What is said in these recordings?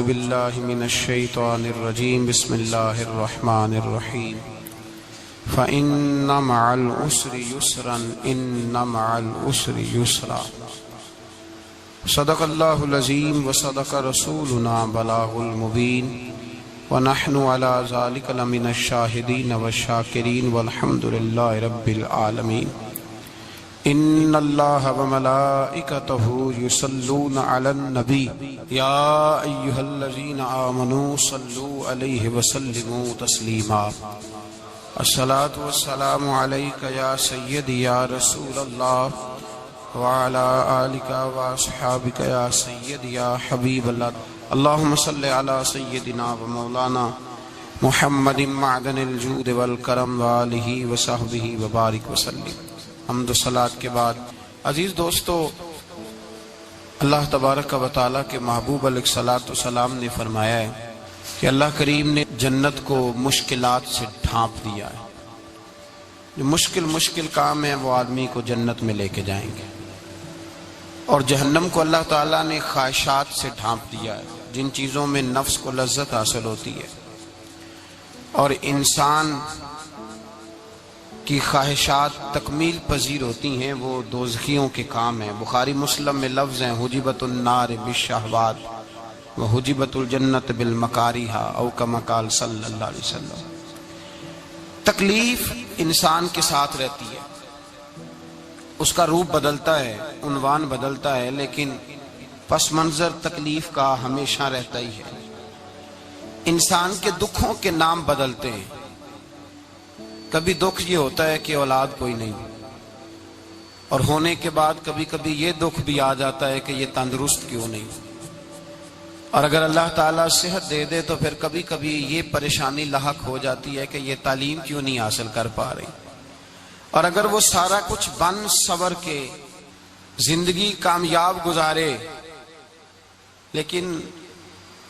باللہ من الشیطان الرجیم بسم اللہ الرحمن الرحیم فإن مع العسر یسرا ان مع العسر یسرا صدق اللہ العظیم وصدق رسولنا بلاغ المبین ونحن على ذلك لمن الشاہدین والشاکرین والحمد للہ رب العالمین ان اللہ وملائکتہ یصلون علی النبی یا ایہا الذین آمنوا صلوا علیہ وسلموا تسلیما الصلاة والسلام علیک یا سیدی یا رسول اللہ وعلی آلک واصحابک یا سیدی یا حبیب اللہ اللہم صلی علی سیدنا و مولانا محمد معدن الجود والکرم وآلہ وصحبہ وبارک وسلم۔ حمد و صلاۃ کے بعد عزیز دوستو، اللہ تبارک و تعالیٰ کے محبوب علیہ الصلاۃ والسلام نے فرمایا ہے کہ اللہ کریم نے جنت کو مشکلات سے ڈھانپ دیا ہے۔ جو مشکل کام ہیں وہ آدمی کو جنت میں لے کے جائیں گے، اور جہنم کو اللہ تعالیٰ نے خواہشات سے ڈھانپ دیا ہے، جن چیزوں میں نفس کو لذت حاصل ہوتی ہے اور انسان کی خواہشات تکمیل پذیر ہوتی ہیں، وہ دوزخیوں کے کام ہیں۔ بخاری مسلم میں لفظ ہیں حجبت النار بالشہوات وحجبت الجنت بالمکاریہ او کما قال صلی اللہ علیہ وسلم۔ تکلیف انسان کے ساتھ رہتی ہے، اس کا روپ بدلتا ہے، عنوان بدلتا ہے، لیکن پس منظر تکلیف کا ہمیشہ رہتا ہی ہے۔ انسان کے دکھوں کے نام بدلتے ہیں۔ کبھی دکھ یہ ہوتا ہے کہ اولاد کوئی نہیں، اور ہونے کے بعد کبھی کبھی یہ دکھ بھی آ جاتا ہے کہ یہ تندرست کیوں نہیں، اور اگر اللہ تعالیٰ صحت دے دے تو پھر کبھی کبھی یہ پریشانی لاحق ہو جاتی ہے کہ یہ تعلیم کیوں نہیں حاصل کر پا رہی۔ اور اگر وہ سارا کچھ بن سور کے زندگی کامیاب گزارے، لیکن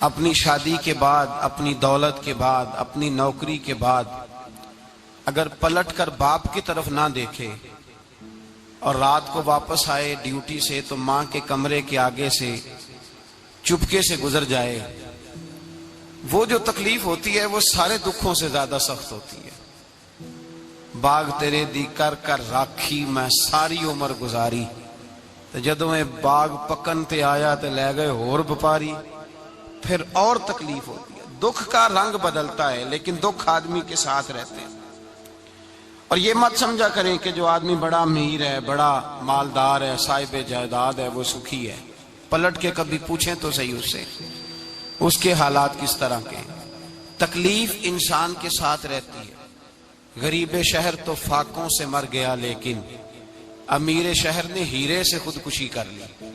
اپنی شادی کے بعد، اپنی دولت کے بعد، اپنی نوکری کے بعد اگر پلٹ کر باپ کی طرف نہ دیکھے اور رات کو واپس آئے ڈیوٹی سے تو ماں کے کمرے کے آگے سے چپکے سے گزر جائے، وہ جو تکلیف ہوتی ہے وہ سارے دکھوں سے زیادہ سخت ہوتی ہے۔ باغ تیرے دی کر کر راکھی میں ساری عمر گزاری، تو جدوں میں باغ پکن تے آیا تے لے گئے ہور بپاری، پھر اور تکلیف ہوتی ہے۔ دکھ کا رنگ بدلتا ہے، لیکن دکھ آدمی کے ساتھ رہتے ہیں۔ اور یہ مت سمجھا کریں کہ جو آدمی بڑا امیر ہے، بڑا مالدار ہے، صاحب جائیداد ہے، وہ سکھی ہے۔ پلٹ کے کبھی پوچھیں تو صحیح اس سے، اس کے حالات کس طرح کے ہیں۔ تکلیف انسان کے ساتھ رہتی ہے۔ غریب شہر تو فاقوں سے مر گیا، لیکن امیر شہر نے ہیرے سے خودکشی کر لی۔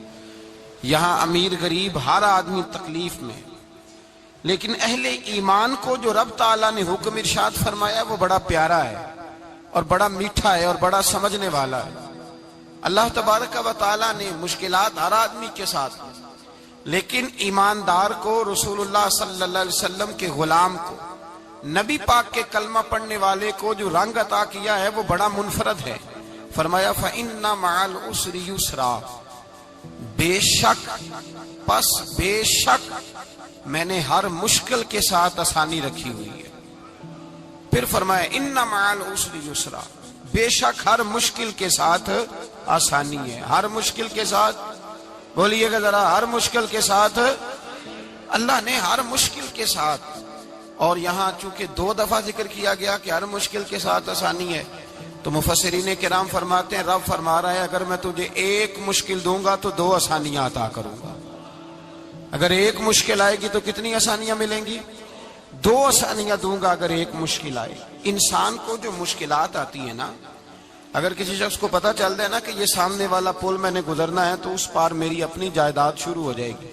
یہاں امیر غریب ہر آدمی تکلیف میں، لیکن اہل ایمان کو جو رب تعالیٰ نے حکم ارشاد فرمایا وہ بڑا پیارا ہے اور بڑا میٹھا ہے اور بڑا سمجھنے والا ہے۔ اللہ تبارک و تعالیٰ نے مشکلات ہر آدمی کے ساتھ، لیکن ایماندار کو، رسول اللہ صلی اللہ علیہ وسلم کے غلام کو، نبی پاک کے کلمہ پڑھنے والے کو جو رنگ عطا کیا ہے وہ بڑا منفرد ہے۔ فرمایا فَإِنَّ مَعَ الْعُسْرِ يُسْرًا، بے شک، پس بے شک میں نے ہر مشکل کے ساتھ آسانی رکھی ہوئی ہے۔ پھر فرمایا ان مع العسر یسرا، بے شک ہر مشکل کے ساتھ آسانی ہے۔ ہر مشکل کے ساتھ، بولیے گا ذرا، ہر مشکل کے ساتھ، اللہ نے ہر مشکل کے ساتھ۔ اور یہاں چونکہ 2 دفعہ ذکر کیا گیا کہ ہر مشکل کے ساتھ آسانی ہے، تو مفسرین کرام فرماتے ہیں رب فرما رہا ہے اگر میں تجھے 1 مشکل دوں گا تو 2 آسانیاں عطا کروں گا۔ اگر 1 مشکل آئے گی تو کتنی آسانیاں ملیں گی؟ 2 آسانیاں دوں گا اگر 1 مشکل آئے۔ انسان کو جو مشکلات آتی ہیں نا، اگر کسی شخص کو پتہ چل جائے نا کہ یہ سامنے والا پل میں نے گزرنا ہے تو اس پار میری اپنی جائیداد شروع ہو جائے گی،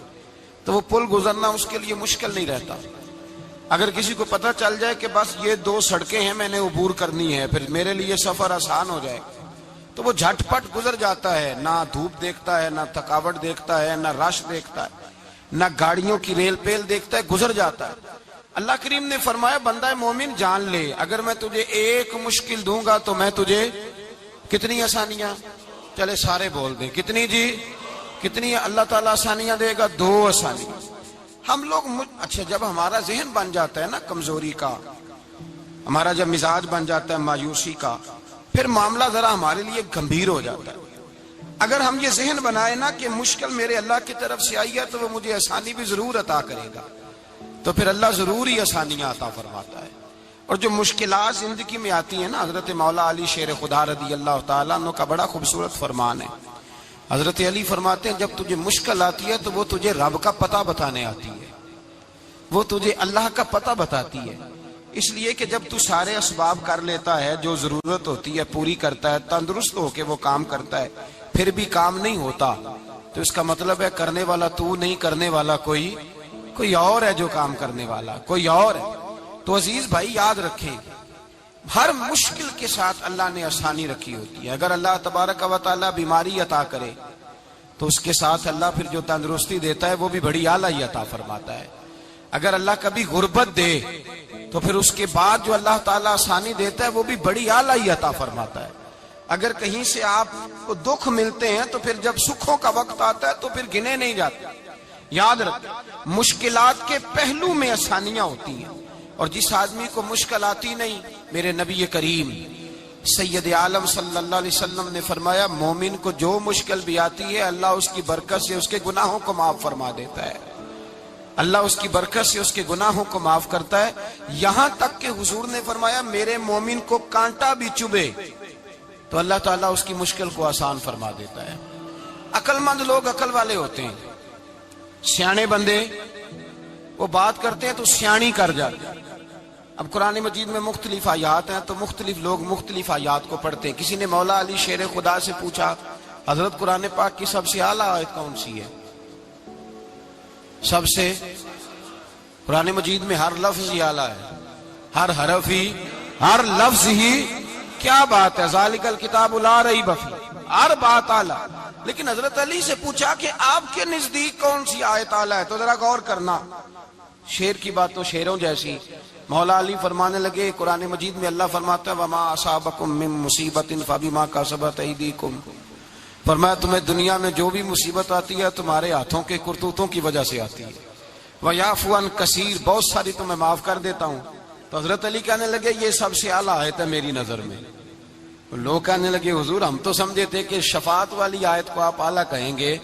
تو وہ پل گزرنا اس کے لیے مشکل نہیں رہتا۔ اگر کسی کو پتہ چل جائے کہ بس یہ 2 سڑکیں ہیں میں نے عبور کرنی ہے، پھر میرے لیے سفر آسان ہو جائے گا، تو وہ جھٹ پٹ گزر جاتا ہے، نہ دھوپ دیکھتا ہے، نہ تھکاوٹ دیکھتا ہے، نہ رش دیکھتا ہے، نہ گاڑیوں کی ریل پیل دیکھتا ہے، گزر جاتا ہے۔ اللہ کریم نے فرمایا بندہ مومن جان لے اگر میں تجھے 1 مشکل دوں گا تو میں تجھے کتنی آسانیاں، چلے سارے بول دیں کتنی جی، کتنی اللہ تعالیٰ آسانیاں دے گا؟ 2 آسانیاں۔ ہم لوگ اچھا جب ہمارا ذہن بن جاتا ہے نا کمزوری کا، ہمارا جب مزاج بن جاتا ہے مایوسی کا، پھر معاملہ ذرا ہمارے لیے گمبھیر ہو جاتا ہے۔ اگر ہم یہ ذہن بنائے نا کہ مشکل میرے اللہ کی طرف سے آئی ہے تو وہ مجھے آسانی بھی ضرور عطا کرے گا، تو پھر اللہ ضرور ہی آسانیاں عطا فرماتا ہے۔ اور جو مشکلات زندگی میں آتی ہیں نا، حضرت مولا علی شیر خدا رضی اللہ تعالیٰ عنہ کا بڑا خوبصورت فرمان ہے۔ حضرت علی فرماتے ہیں جب تجھے مشکل آتی ہے تو وہ تجھے رب کا پتہ بتانے آتی ہے، وہ تجھے اللہ کا پتہ بتاتی ہے۔ اس لیے کہ جب تو سارے اسباب کر لیتا ہے، جو ضرورت ہوتی ہے پوری کرتا ہے، تندرست ہو کے وہ کام کرتا ہے، پھر بھی کام نہیں ہوتا، تو اس کا مطلب ہے کرنے والا تو نہیں، کرنے والا کوئی اور ہے، جو کام کرنے والا کوئی اور ہے۔ تو عزیز بھائی یاد رکھیں، ہر مشکل کے ساتھ اللہ نے آسانی رکھی ہوتی ہے۔ اگر اللہ تبارک و تعالیٰ بیماری عطا کرے تو اس کے ساتھ اللہ پھر جو تندرستی دیتا ہے وہ بھی بڑی اعلیٰ ہی عطا فرماتا ہے۔ اگر اللہ کبھی غربت دے تو پھر اس کے بعد جو اللہ تعالیٰ آسانی دیتا ہے وہ بھی بڑی اعلیٰ ہی عطا فرماتا ہے۔ اگر کہیں سے آپ کو دکھ ملتے ہیں تو پھر جب سکھوں کا وقت آتا ہے تو پھر گنے نہیں جاتے۔ یاد رکھیں، مشکلات کے پہلو میں آسانیاں ہوتی ہیں، اور جس آدمی کو مشکل آتی نہیں، میرے نبی کریم سید عالم صلی اللہ علیہ وسلم نے فرمایا مومن کو جو مشکل بھی آتی ہے اللہ اس کی برکت سے اس کے گناہوں کو معاف فرما دیتا ہے، اللہ اس کی برکت سے اس کے گناہوں کو معاف کرتا ہے۔ یہاں تک کہ حضور نے فرمایا میرے مومن کو کانٹا بھی چبھے تو اللہ تعالیٰ اس کی مشکل کو آسان فرما دیتا ہے۔ عقل مند لوگ عقل والے ہوتے ہیں، سیانے بندے وہ بات کرتے ہیں تو سیانی کر جاتے ہیں۔ اب قرآن مجید میں مختلف آیات ہیں تو مختلف لوگ مختلف آیات کو پڑھتے ہیں۔ کسی نے مولا علی شیر خدا سے پوچھا حضرت قرآن پاک کی سب سے اعلیٰ آیت کون سی ہے؟ سب سے قرآن مجید میں ہر لفظ ہی اعلیٰ ہے، ہر حرف ہی، ہر لفظ ہی، کیا بات ہے، ذالک الکتاب لا ریب فیہ، ہر بات اعلیٰ۔ لیکن حضرت علی سے پوچھا کہ آپ کے نزدیک کون سی آیت اعلیٰ ہے، تو ذرا غور کرنا، شیر کی بات تو شیروں جیسی۔ مولا علی فرمانے لگے قرآن مجید میں اللہ فرماتا ہے وَمَا أَصَابَكُم مِّن مُّصِيبَةٍ فَبِمَا كَسَبَتْ أَيْدِيكُمْ، فرمایا تمہیں دنیا میں جو بھی مصیبت آتی ہے تمہارے ہاتھوں کے کرتوتوں کی وجہ سے آتی ہے، وَيَعْفُو عَن كَثِيرٍ، بہت ساری تمہیں معاف کر دیتا ہوں۔ تو حضرت علی کہنے لگے یہ سب سے اعلیٰ آیت ہے میری نظر میں۔ لوگ کہنے لگے حضور ہم تو سمجھے تھے کہ شفاعت والی آیت کو آپ اعلیٰ کہیں گے،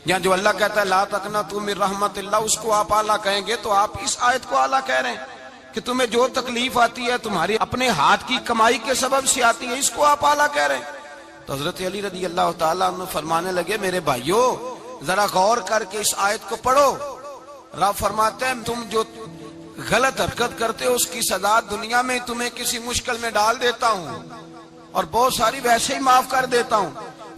یا جو اللہ کہتا ہے لا تقنطوا من رحمت اللہ اس کو آپ اعلیٰ کہیں گے، تو آپ اس آیت کو اعلیٰ کہہ رہے ہیں کہ تمہیں جو تکلیف آتی ہے تمہاری اپنے ہاتھ کی کمائی کے سبب سے آتی ہے، اس کو آپ اعلیٰ کہہ رہے ہیں۔ تو حضرت علی رضی اللہ تعالیٰ عنہ فرمانے لگے میرے بھائیو ذرا غور کر کے اس آیت کو پڑھو۔ رب فرماتے ہیں تم جو غلط حرکت کرتے ہو اس کی سزا دنیا میں تمہیں کسی مشکل میں ڈال دیتا ہوں اور بہت ساری ویسے ہی معاف کر دیتا ہوں۔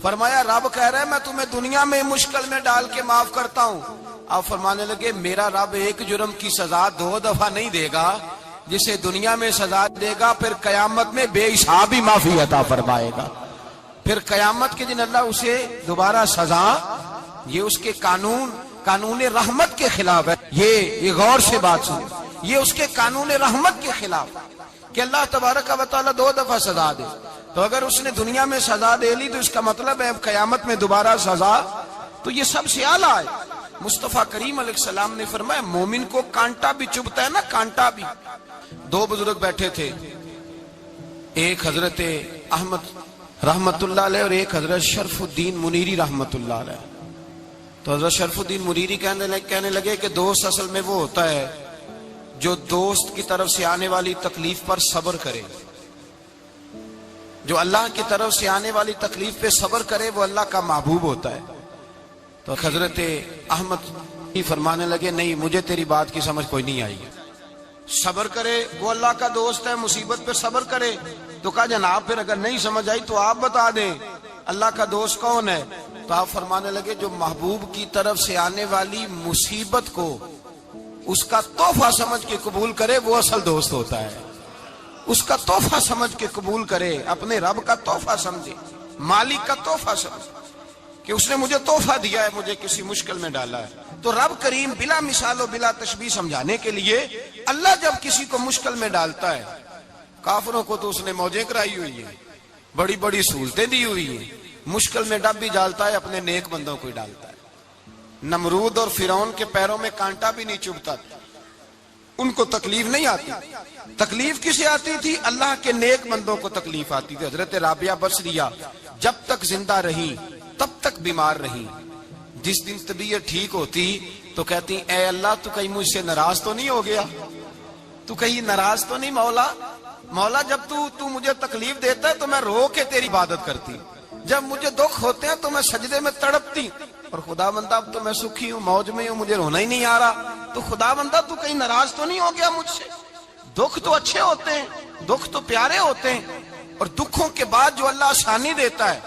فرمایا رب کہہ رہے ہیں میں تمہیں دنیا میں مشکل میں ڈال کے معاف کرتا ہوں۔ آپ فرمانے لگے میرا رب ایک جرم کی سزا 2 دفعہ نہیں دے گا، جسے دنیا میں سزا دے گا پھر قیامت میں بے حساب ہی معافی عطا فرمائے گا۔ پھر قیامت کے دن اللہ اسے دوبارہ سزا، یہ اس کے قانون رحمت کے خلاف ہے، یہ غور سے بات سنیں، یہ اس کے قانون رحمت کے خلاف کہ اللہ تبارک و تعالیٰ 2 دفعہ سزا دے۔ تو اگر اس نے دنیا میں سزا دے لی تو اس کا مطلب ہے قیامت میں دوبارہ سزا، تو یہ سب سے اعلیٰ ہے۔ مصطفیٰ کریم علیہ السلام نے فرمایا مومن کو کانٹا بھی چبھتا ہے نا، کانٹا بھی۔ 2 بزرگ بیٹھے تھے، ایک حضرت احمد رحمت اللہ علیہ اور ایک حضرت شرف الدین منیری رحمت اللہ علیہ۔ تو حضرت شرف الدین منیری کہنے لگے کہ دوست اصل میں وہ ہوتا ہے جو دوست کی طرف سے آنے والی تکلیف پر صبر کرے، جو اللہ کی طرف سے آنے والی تکلیف پہ صبر کرے وہ اللہ کا محبوب ہوتا ہے۔ تو حضرت احمد ہی فرمانے لگے نہیں مجھے تیری بات کی سمجھ کوئی نہیں آئی، صبر کرے وہ اللہ کا دوست ہے، مصیبت پہ صبر کرے۔ تو کہا جناب پھر اگر نہیں سمجھ آئی تو آپ بتا دیں اللہ کا دوست کون ہے؟ تو آپ فرمانے لگے جو محبوب کی طرف سے آنے والی مصیبت کو اس کا تحفہ سمجھ کے قبول کرے وہ اصل دوست ہوتا ہے۔ اس کا تحفہ سمجھ کے قبول کرے، اپنے رب کا تحفہ سمجھے، مالک کا تحفہ سمجھے کہ اس نے مجھے تحفہ دیا ہے، مجھے کسی مشکل میں ڈالا ہے۔ تو رب کریم بلا مثال و بلا تشبیہ سمجھانے کے لیے اللہ جب کسی کو مشکل میں ڈالتا ہے، کافروں کو تو اس نے موجیں کرائی ہوئی ہیں، بڑی بڑی سہولتیں دی ہوئی ہیں، مشکل میں ڈب بھی ڈالتا ہے اپنے نیک بندوں کو ہی ڈالتا ہے۔ نمرود اور فرعون کے پیروں میں کانٹا بھی نہیں چبھتا، ان کو تکلیف نہیں آتی. تکلیف کسے آتی تھی؟ اللہ کے نیک بندوں کو تکلیف آتی تھی. حضرت رابعہ بصریہ جب تک زندہ رہی تب تک بیمار رہی. جس دن طبیعت ٹھیک ہوتی تو کہتی اے اللہ تو کہیں مجھ سے ناراض تو نہیں ہو گیا، تو کہیں ناراض تو نہیں مولا. مولا جب تو مجھے تکلیف دیتا ہے تو میں رو کے تیری عبادت کرتی، جب مجھے دکھ ہوتے ہیں تو میں سجدے میں تڑپتی، اور خدا بندہ اب تو میں سکھی ہوں، موج میں ہوں، مجھے رونا ہی نہیں آ رہا، تو خدا بندہ تو کہیں ناراض تو نہیں ہو گیا مجھ سے. دکھ تو اچھے ہوتے ہیں، دکھ تو پیارے ہوتے ہیں، اور دکھوں کے بعد جو اللہ آسانی دیتا ہے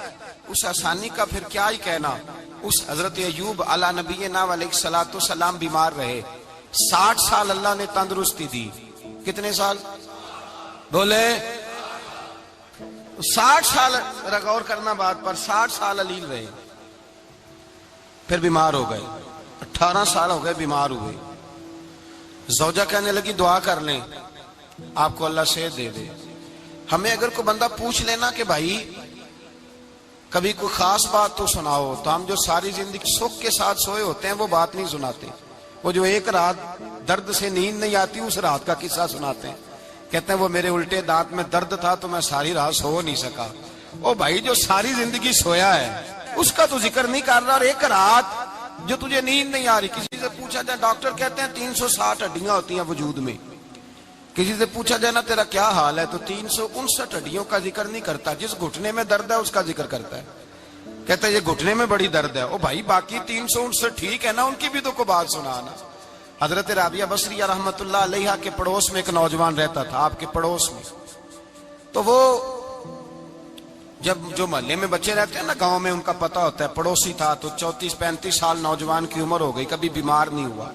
اس آسانی کا پھر کیا ہی کہنا. اس حضرت ایوب علی نبینا علیہ الصلوۃ والسلام بیمار رہے، 60 سال اللہ نے تندرستی دی. کتنے سال بولے؟ 60 سال، غور کرنا بات پر، 60 سال علیل رہے، پھر بیمار ہو گئے. 18 سال ہو گئے بیمار ہوئے. زوجہ کہنے لگی دعا کر لیں آپ کو اللہ صحت دے دے. ہمیں اگر کوئی بندہ پوچھ لینا کہ بھائی کبھی کوئی خاص بات تو سناؤ، تو ہم جو ساری زندگی سکھ کے ساتھ سوئے ہوتے ہیں وہ بات نہیں سناتے. وہ جو ایک رات درد سے نیند نہیں آتی اس رات کا قصہ سناتے ہیں. کہتے ہیں وہ میرے الٹے دانت میں درد تھا تو میں ساری رات سو نہیں سکا. او بھائی جو ساری زندگی سویا ہے اس کا تو ذکر نہیں کر رہا، اور ایک رات جو تجھے نیند نہیں آ رہی. کسی سے پوچھا جائے، ڈاکٹر کہتے ہیں 360 ہڈیاں ہوتی ہیں وجود میں. کسی سے پوچھا جائے نا تیرا کیا حال ہے تو 359 ہڈیوں کا ذکر نہیں کرتا، جس گھٹنے میں درد ہے اس کا ذکر کرتا ہے. کہتا ہے یہ گھٹنے میں بڑی درد ہے. او بھائی باقی 359 ٹھیک ہے نا، ان کی بھی تو کوئی بات سنانا. حضرت رابعہ بصریہ رحمت اللہ علیہ کے پڑوس میں ایک نوجوان رہتا تھا، آپ کے پڑوس میں. تو وہ جب جو محلے میں بچے رہتے ہیں نا گاؤں میں، ان کا پتہ ہوتا ہے. پڑوسی تھا تو 34-35 سال نوجوان کی عمر ہو گئی، کبھی بیمار نہیں ہوا.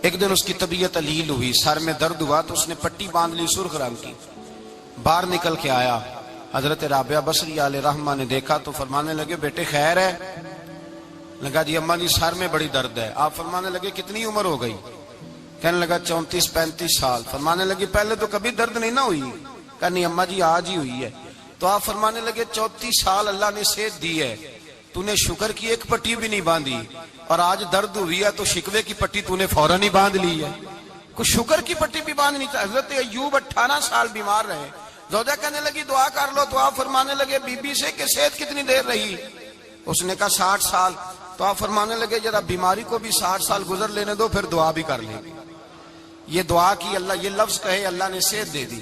ایک دن اس کی طبیعت علیل ہوئی، سر میں درد ہوا تو اس نے پٹی باندھ لی سرخ رنگ کی. باہر نکل کے آیا، حضرت رابعہ بصریہ علیہ رحمہ نے دیکھا تو فرمانے لگے بیٹے خیر ہے؟ لگا جی اماں جی سر میں بڑی درد ہے. آپ فرمانے لگے کتنی عمر ہو گئی؟ کہنے لگا 34-35 سال. فرمانے لگے پہلے تو کبھی درد نہیں نہ ہوئی؟ کہا نہیں اماں جی آج ہی ہوئی ہے. تو آپ فرمانے لگے 34 سال اللہ نے صحت دی ہے، تو نے شکر کی ایک پٹی بھی نہیں باندھی، اور آج درد ہوئی ہے تو شکوے کی پٹی تو نے فوراً ہی باندھ لی ہے. کوئی شکر کی پٹی بھی باندھنی چاہیے. حضرت ایوب 18 سال بیمار رہے. زوجہ کہنے لگی دعا کر لو، تو آپ فرمانے لگے بی بی سے کہ صحت کتنی دیر رہی؟ اس نے کہا 60 سال. تو آپ فرمانے لگے ذرا بیماری کو بھی 60 سال گزر لینے دو پھر دعا بھی کر لیں گے. یہ دعا کی، اللہ یہ لفظ کہے اللہ نے صحت دے دی،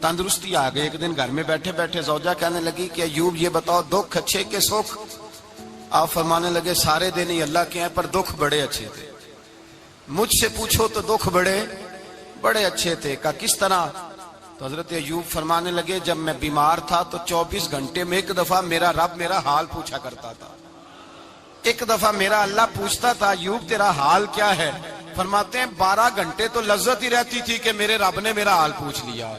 تندرستی آ گئی. ایک دن گھر میں بیٹھے بیٹھے زوجہ کہنے لگی کہ ایوب یہ بتاؤ دکھ اچھے کے سکھ؟ آپ فرمانے لگے سارے دن ہی اللہ کے ہیں پر دکھ بڑے اچھے تھے. مجھ سے پوچھو تو دکھ بڑے اچھے تھے. کہا کس طرح؟ تو حضرت ایوب فرمانے لگے جب میں بیمار تھا تو 24 گھنٹے میں ایک دفعہ میرا رب میرا حال پوچھا کرتا تھا. ایک دفعہ میرا اللہ پوچھتا تھا ایوب تیرا حال کیا ہے؟ فرماتے ہیں 12 گھنٹے تو لذت ہی رہتی تھی کہ میرے رب نے میرا حال پوچھ لیا،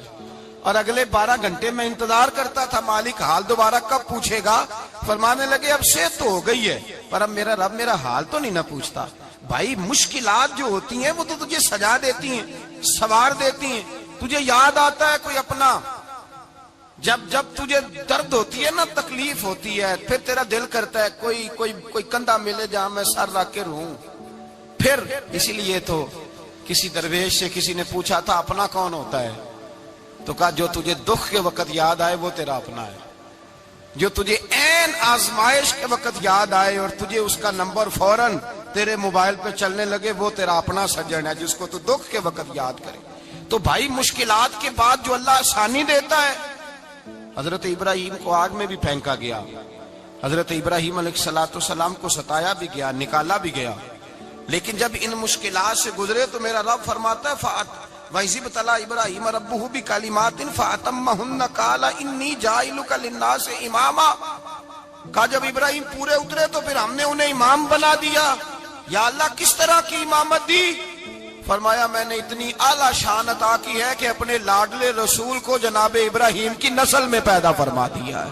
اور اگلے 12 گھنٹے میں انتظار کرتا تھا مالک حال دوبارہ کب پوچھے گا. فرمانے لگے اب صحت تو ہو گئی ہے پر اب میرا رب میرا حال تو نہیں نہ پوچھتا. بھائی مشکلات جو ہوتی ہیں وہ تو تجھے سجا دیتی ہیں، سوار دیتی ہیں. تجھے یاد آتا ہے کوئی اپنا، جب تجھے درد ہوتی ہے نا، تکلیف ہوتی ہے، پھر تیرا دل کرتا ہے کوئی کندھا ملے جہاں میں سر رکھ کے رہوں. پھر اسی لیے تو کسی درویش سے کسی نے پوچھا تھا اپنا کون ہوتا ہے؟ تو کہا جو تجھے دکھ کے وقت یاد آئے وہ تیرا اپنا ہے. جو تجھے عین آزمائش کے وقت یاد آئے اور تجھے اس کا نمبر فوراً تیرے موبائل پہ چلنے لگے وہ تیرا اپنا سجن ہے، جس کو تو دکھ کے وقت یاد کرے. تو بھائی مشکلات کے بعد جو اللہ آسانی دیتا ہے. حضرت ابراہیم کو آگ میں بھی پھینکا گیا، حضرت ابراہیم علیہ السلام کو ستایا بھی گیا، نکالا بھی گیا، لیکن جب ان مشکلات سے گزرے تو میرا رب فرماتا ہے وَإِذِ ابْتَلَىٰ إِبْرَاهِيمَ رَبُّهُ بِكَلِمَاتٍ فَأَتَمَّهُنَّ قَالَ إِنِّي جَاعِلُكَ لِلنَّاسِ إِمَامًا. کہا جب ابراہیم پورے اترے تو پھر ہم نے انہیں امام بنا دیا. یا اللہ کس طرح کی امامت دی؟ فرمایا میں نے اتنی اعلیٰ شان عطا کی ہے کہ اپنے لاڈلے رسول کو جناب ابراہیم کی نسل میں پیدا فرما دیا ہے.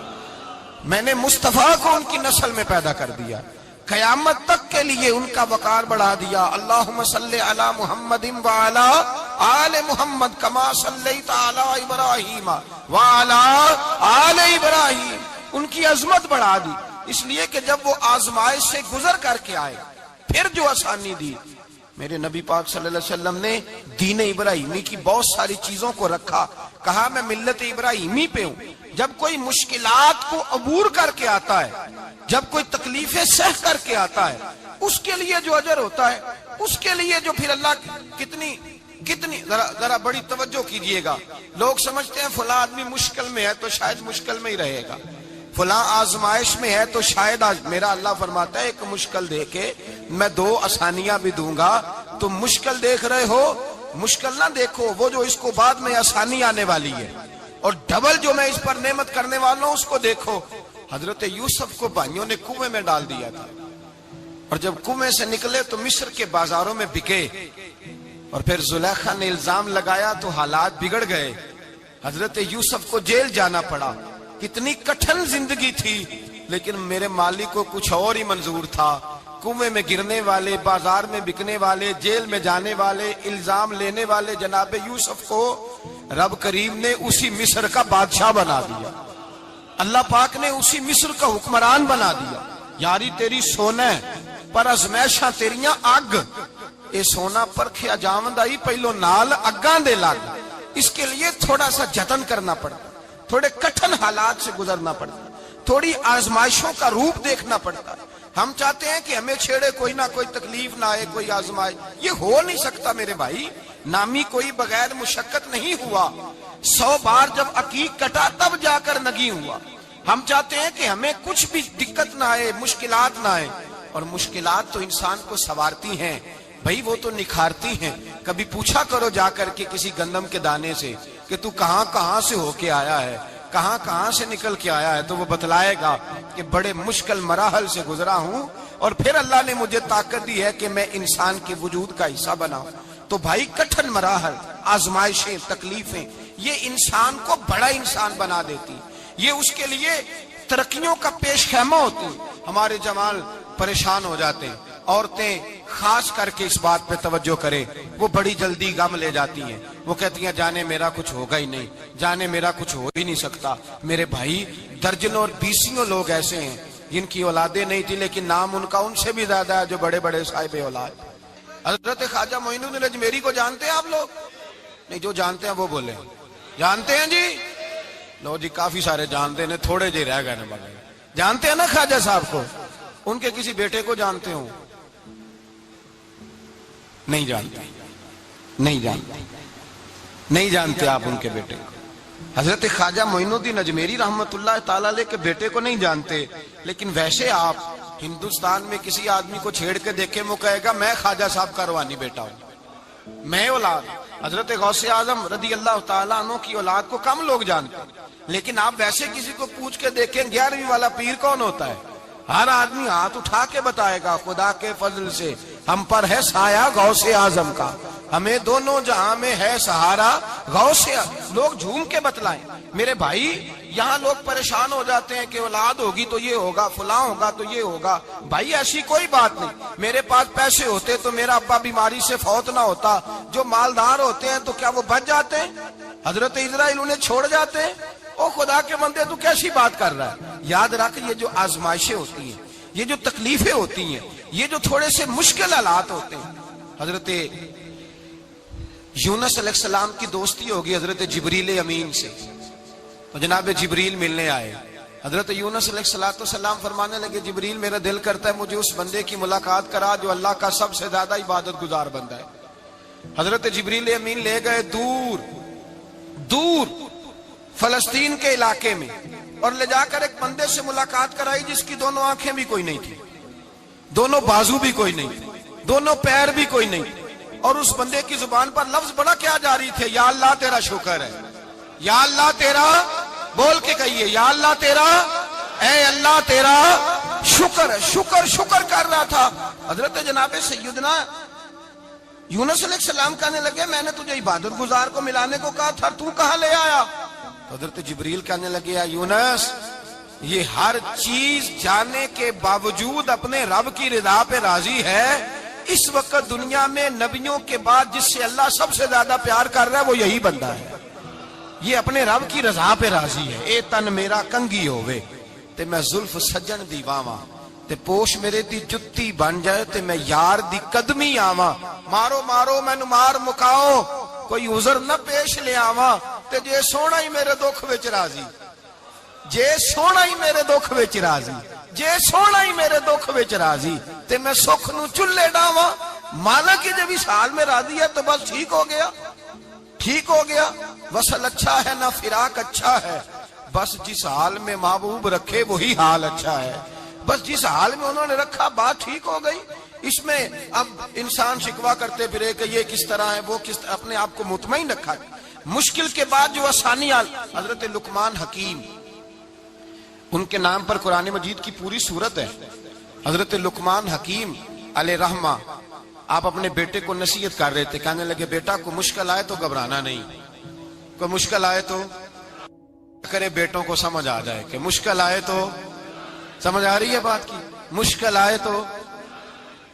میں نے مصطفیٰ کو ان کی نسل میں پیدا کر دیا، قیامت تک کے لیے ان کا وقار بڑھا دیا. اللہم صلی علی محمد وعلی آل محمد کما صلیت علی ابراہیم وعلی آل ابراہیم. ان کی عظمت بڑھا دی. اس لیے کہ جب وہ آزمائش سے گزر کر کے آئے پھر جو آسانی دی، میرے نبی پاک صلی اللہ علیہ وسلم نے دین ابراہیمی کی بہت ساری چیزوں کو رکھا، کہا میں ملت ابراہیمی پہ ہوں۔ جب کوئی مشکلات کو عبور کر کے آتا ہے، جب کوئی تکلیفیں سہ کر کے آتا ہے، اس کے لیے جو اجر ہوتا ہے، اس کے لیے جو پھر اللہ کتنی ذرا بڑی توجہ کیجئے گا۔ لوگ سمجھتے ہیں فلاں آدمی مشکل میں ہے تو شاید مشکل میں ہی رہے گا، فلاں آزمائش میں ہے تو شاید میرا اللہ فرماتا ہے ایک مشکل دے کے میں 2 آسانیاں بھی دوں گا۔ تم مشکل دیکھ رہے ہو، مشکل نہ دیکھو، وہ جو اس کو بعد میں آسانی آنے والی ہے، اور ڈبل جو میں اس پر نعمت کرنے والا ہوں اس کو دیکھو۔ حضرت یوسف کو بھائیوں نے کنویں میں ڈال دیا تھا، اور جب کنویں سے نکلے تو مصر کے بازاروں میں بکے، اور پھر زلیخا نے الزام لگایا تو حالات بگڑ گئے، حضرت یوسف کو جیل جانا پڑا۔ کتنی کٹھن زندگی تھی، لیکن میرے مالک کو کچھ اور ہی منظور تھا۔ کنویں میں گرنے والے، بازار میں بکنے والے، جیل میں جانے والے، الزام لینے والے جناب یوسف کو رب کریم نے اسی مصر کا بادشاہ بنا دیا، اللہ پاک نے اسی مصر کا حکمران بنا دیا۔ یاری تیری سونا پر ازمیشاں تیریاں اگ، اے سونا پرکھیا جاوند آئی پہلو نال اگاں دے لگ۔ اس کے لیے تھوڑا سا جتن کرنا پڑتا، تھوڑے کٹھن حالات سے گزرنا پڑتا، تھوڑی آزمائشوں کا روپ دیکھنا پڑتا۔ ہم چاہتے ہیں کہ ہمیں چھیڑے کوئی نہ کوئی تکلیف نہ آئے، کوئی آزمائش، یہ ہو نہیں سکتا میرے بھائی۔ نامی کوئی بغیر مشقت نہیں ہوا، 100 بار جب عقیق کٹا تب جا کر نگی ہوا۔ ہم چاہتے ہیں کہ ہمیں کچھ بھی دقت نہ آئے، مشکلات نہ آئے، اور مشکلات تو انسان کو سنوارتی ہیں بھائی، وہ تو نکھارتی ہیں۔ کبھی پوچھا کرو جا کر کے کسی گندم کے دانے سے کہ تو کہاں سے ہو کے آیا ہے، کہاں سے نکل کے آیا ہے، تو وہ بتلائے گا کہ بڑے مشکل مراحل سے گزرا ہوں، اور پھر اللہ نے مجھے طاقت دی ہے کہ میں انسان کے وجود کا حصہ بناؤں۔ تو بھائی کٹھن مراحل، آزمائشیں، تکلیفیں، یہ انسان کو بڑا انسان بنا دیتی، یہ اس کے لیے ترقیوں کا پیش خیمہ ہوتی۔ ہمارے جمال پریشان ہو جاتے ہیں، عورتیں خاص کر کے اس بات پہ توجہ کرے، وہ بڑی جلدی غم لے جاتی ہیں، وہ کہتی ہیں جانے میرا کچھ ہوگا ہی نہیں، جانے میرا کچھ ہو ہی نہیں سکتا۔ میرے بھائی درجنوں اور بیسیوں لوگ ایسے ہیں جن کی اولادیں نہیں تھی، لیکن نام ان کا ان سے بھی زیادہ ہے جو بڑے بڑے صاحب اولاد۔ حضرت خواجہ معین الدین اجمیری کو جانتے ہیں آپ لوگ؟ نہیں، جو جانتے ہیں وہ بولے جانتے ہیں جی؟ لو جی، کافی سارے جانتے ہیں، تھوڑے جی رہ گئے نا بغیر۔ جانتے ہیں نا خواجہ صاحب کو؟ ان کے کسی بیٹے کو جانتے ہوں؟ نہیں جانتے، نہیں جانتے آپ ان کے بیٹے کو۔ حضرت خواجہ معین الدین اجمیری رحمت اللہ تعالی علیہ کے بیٹے کو نہیں جانتے، لیکن ویسے آپ ہندوستان میں کسی آدمی کو چھیڑ کے دیکھیں، وہ کہے گا میں خواجہ صاحب کا روحانی بیٹا ہوں، میں اولاد۔ حضرت غوث اعظم رضی اللہ تعالیٰ عنہ کی اولاد کو کم لوگ جانتے ہیں، لیکن آپ ویسے کسی کو پوچھ کے دیکھیں 11ویں والا پیر کون ہوتا ہے، ہر آدمی ہاتھ اٹھا کے بتائے گا خدا کے فضل سے ہم پر ہے سایہ غوث اعظم کا، ہمیں دونوں جہاں میں ہے سہارا غوث اعظم۔ لوگ جھوم کے بتلائیں میرے بھائی۔ یہاں لوگ پریشان ہو جاتے ہیں کہ اولاد ہوگی تو یہ ہوگا، فلاں ہوگا تو یہ ہوگا۔ بھائی ایسی کوئی بات نہیں، میرے پاس پیسے ہوتے تو میرا ابا بیماری سے فوت نہ ہوتا۔ جو مالدار ہوتے ہیں تو کیا وہ بچ جاتے ہیں؟ حضرت اسرائیل انہیں چھوڑ جاتے ہیں؟ او خدا کے بندے تو کیسی بات کر رہا ہے؟ یاد رکھ، یہ جو آزمائشیں ہوتی ہیں، یہ جو تکلیفیں ہوتی ہیں، یہ جو تھوڑے سے مشکل حالات ہوتے ہیں۔ حضرت یونس علیہ السلام کی دوستی ہوگی حضرت جبریل امین سے، تو جناب جبریل ملنے آئے۔ حضرت یونس علیہ السلام فرمانے لگے جبریل میرا دل کرتا ہے مجھے اس بندے کی ملاقات کرا جو اللہ کا سب سے زیادہ عبادت گزار بندہ ہے۔ حضرت جبریل امین لے گئے دور فلسطین کے علاقے میں، اور لے جا کر ایک بندے سے ملاقات کرائی جس کی دونوں آنکھیں بھی کوئی نہیں تھی، دونوں بازو بھی کوئی نہیں تھی، دونوں پیر بھی کوئی نہیں تھی، اور اس بندے کی زبان پر لفظ بڑا کیا جاری تھے، یا اللہ تیرا شکر ہے، یا اللہ تیرا، بول کے کہیے یا اللہ تیرا، اے اللہ تیرا شکر ہے، شکر کر رہا تھا۔ حضرت جناب سیدنا یونس علیہ السلام کہنے لگے میں نے تجھے عبادت گزار کو ملانے کو کہا تھا، تو کہاں لے آیا؟ حضرت جبریل کہنے لگے یا یونس، یہ ہر چیز جانے کے باوجود اپنے رب کی رضا پہ راضی ہے۔ اس وقت دنیا میں نبیوں کے بعد جس سے اللہ سب سے زیادہ پیار کر رہا ہے وہ یہی بندہ ہے، یہ اپنے رب کی رضا پہ راضی ہے۔ اے تن میرا کنگی ہووے، تے میں زلف سجن دی واواں تے پوش میرے دی جتی بن جائے تے میں یار دی قدمی آواں مارو مارو مینوں مار مکاؤ کوئی عذر نہ پیش لے آواں تے جے سونا ہی میرے دکھ وچ راضی جے سونا ہی میرے دکھ وچ راضی جے سونا ہی میرے دکھ وچ راضی تے میں سکھ نو چلے ڈاواں مانا کہ جب اس حال میں راضی ہے تو بس ٹھیک ہو گیا ٹھیک ہو گیا وصل اچھا ہے نہ فراق اچھا ہے بس جس حال میں محبوب رکھے وہی حال اچھا ہے بس جس حال میں انہوں نے رکھا بات ٹھیک ہو گئی اس میں اب انسان شکوا کرتے پھرے کہ یہ کس طرح ہے وہ کس طرح اپنے آپ کو مطمئن رکھا مشکل کے بعد جو آسانی حضرت لقمان حکیم ان کے نام پر قرآن مجید کی پوری سورت ہے حضرت لقمان حکیم علیہ رحمہ آپ اپنے بیٹے کو نصیحت کر رہے تھے کہنے لگے بیٹا کو مشکل آئے تو گھبرانا نہیں کوئی مشکل آئے تو کرے بیٹوں کو سمجھ آ جائے کہ مشکل آئے تو سمجھ آ رہی ہے بات کی مشکل آئے تو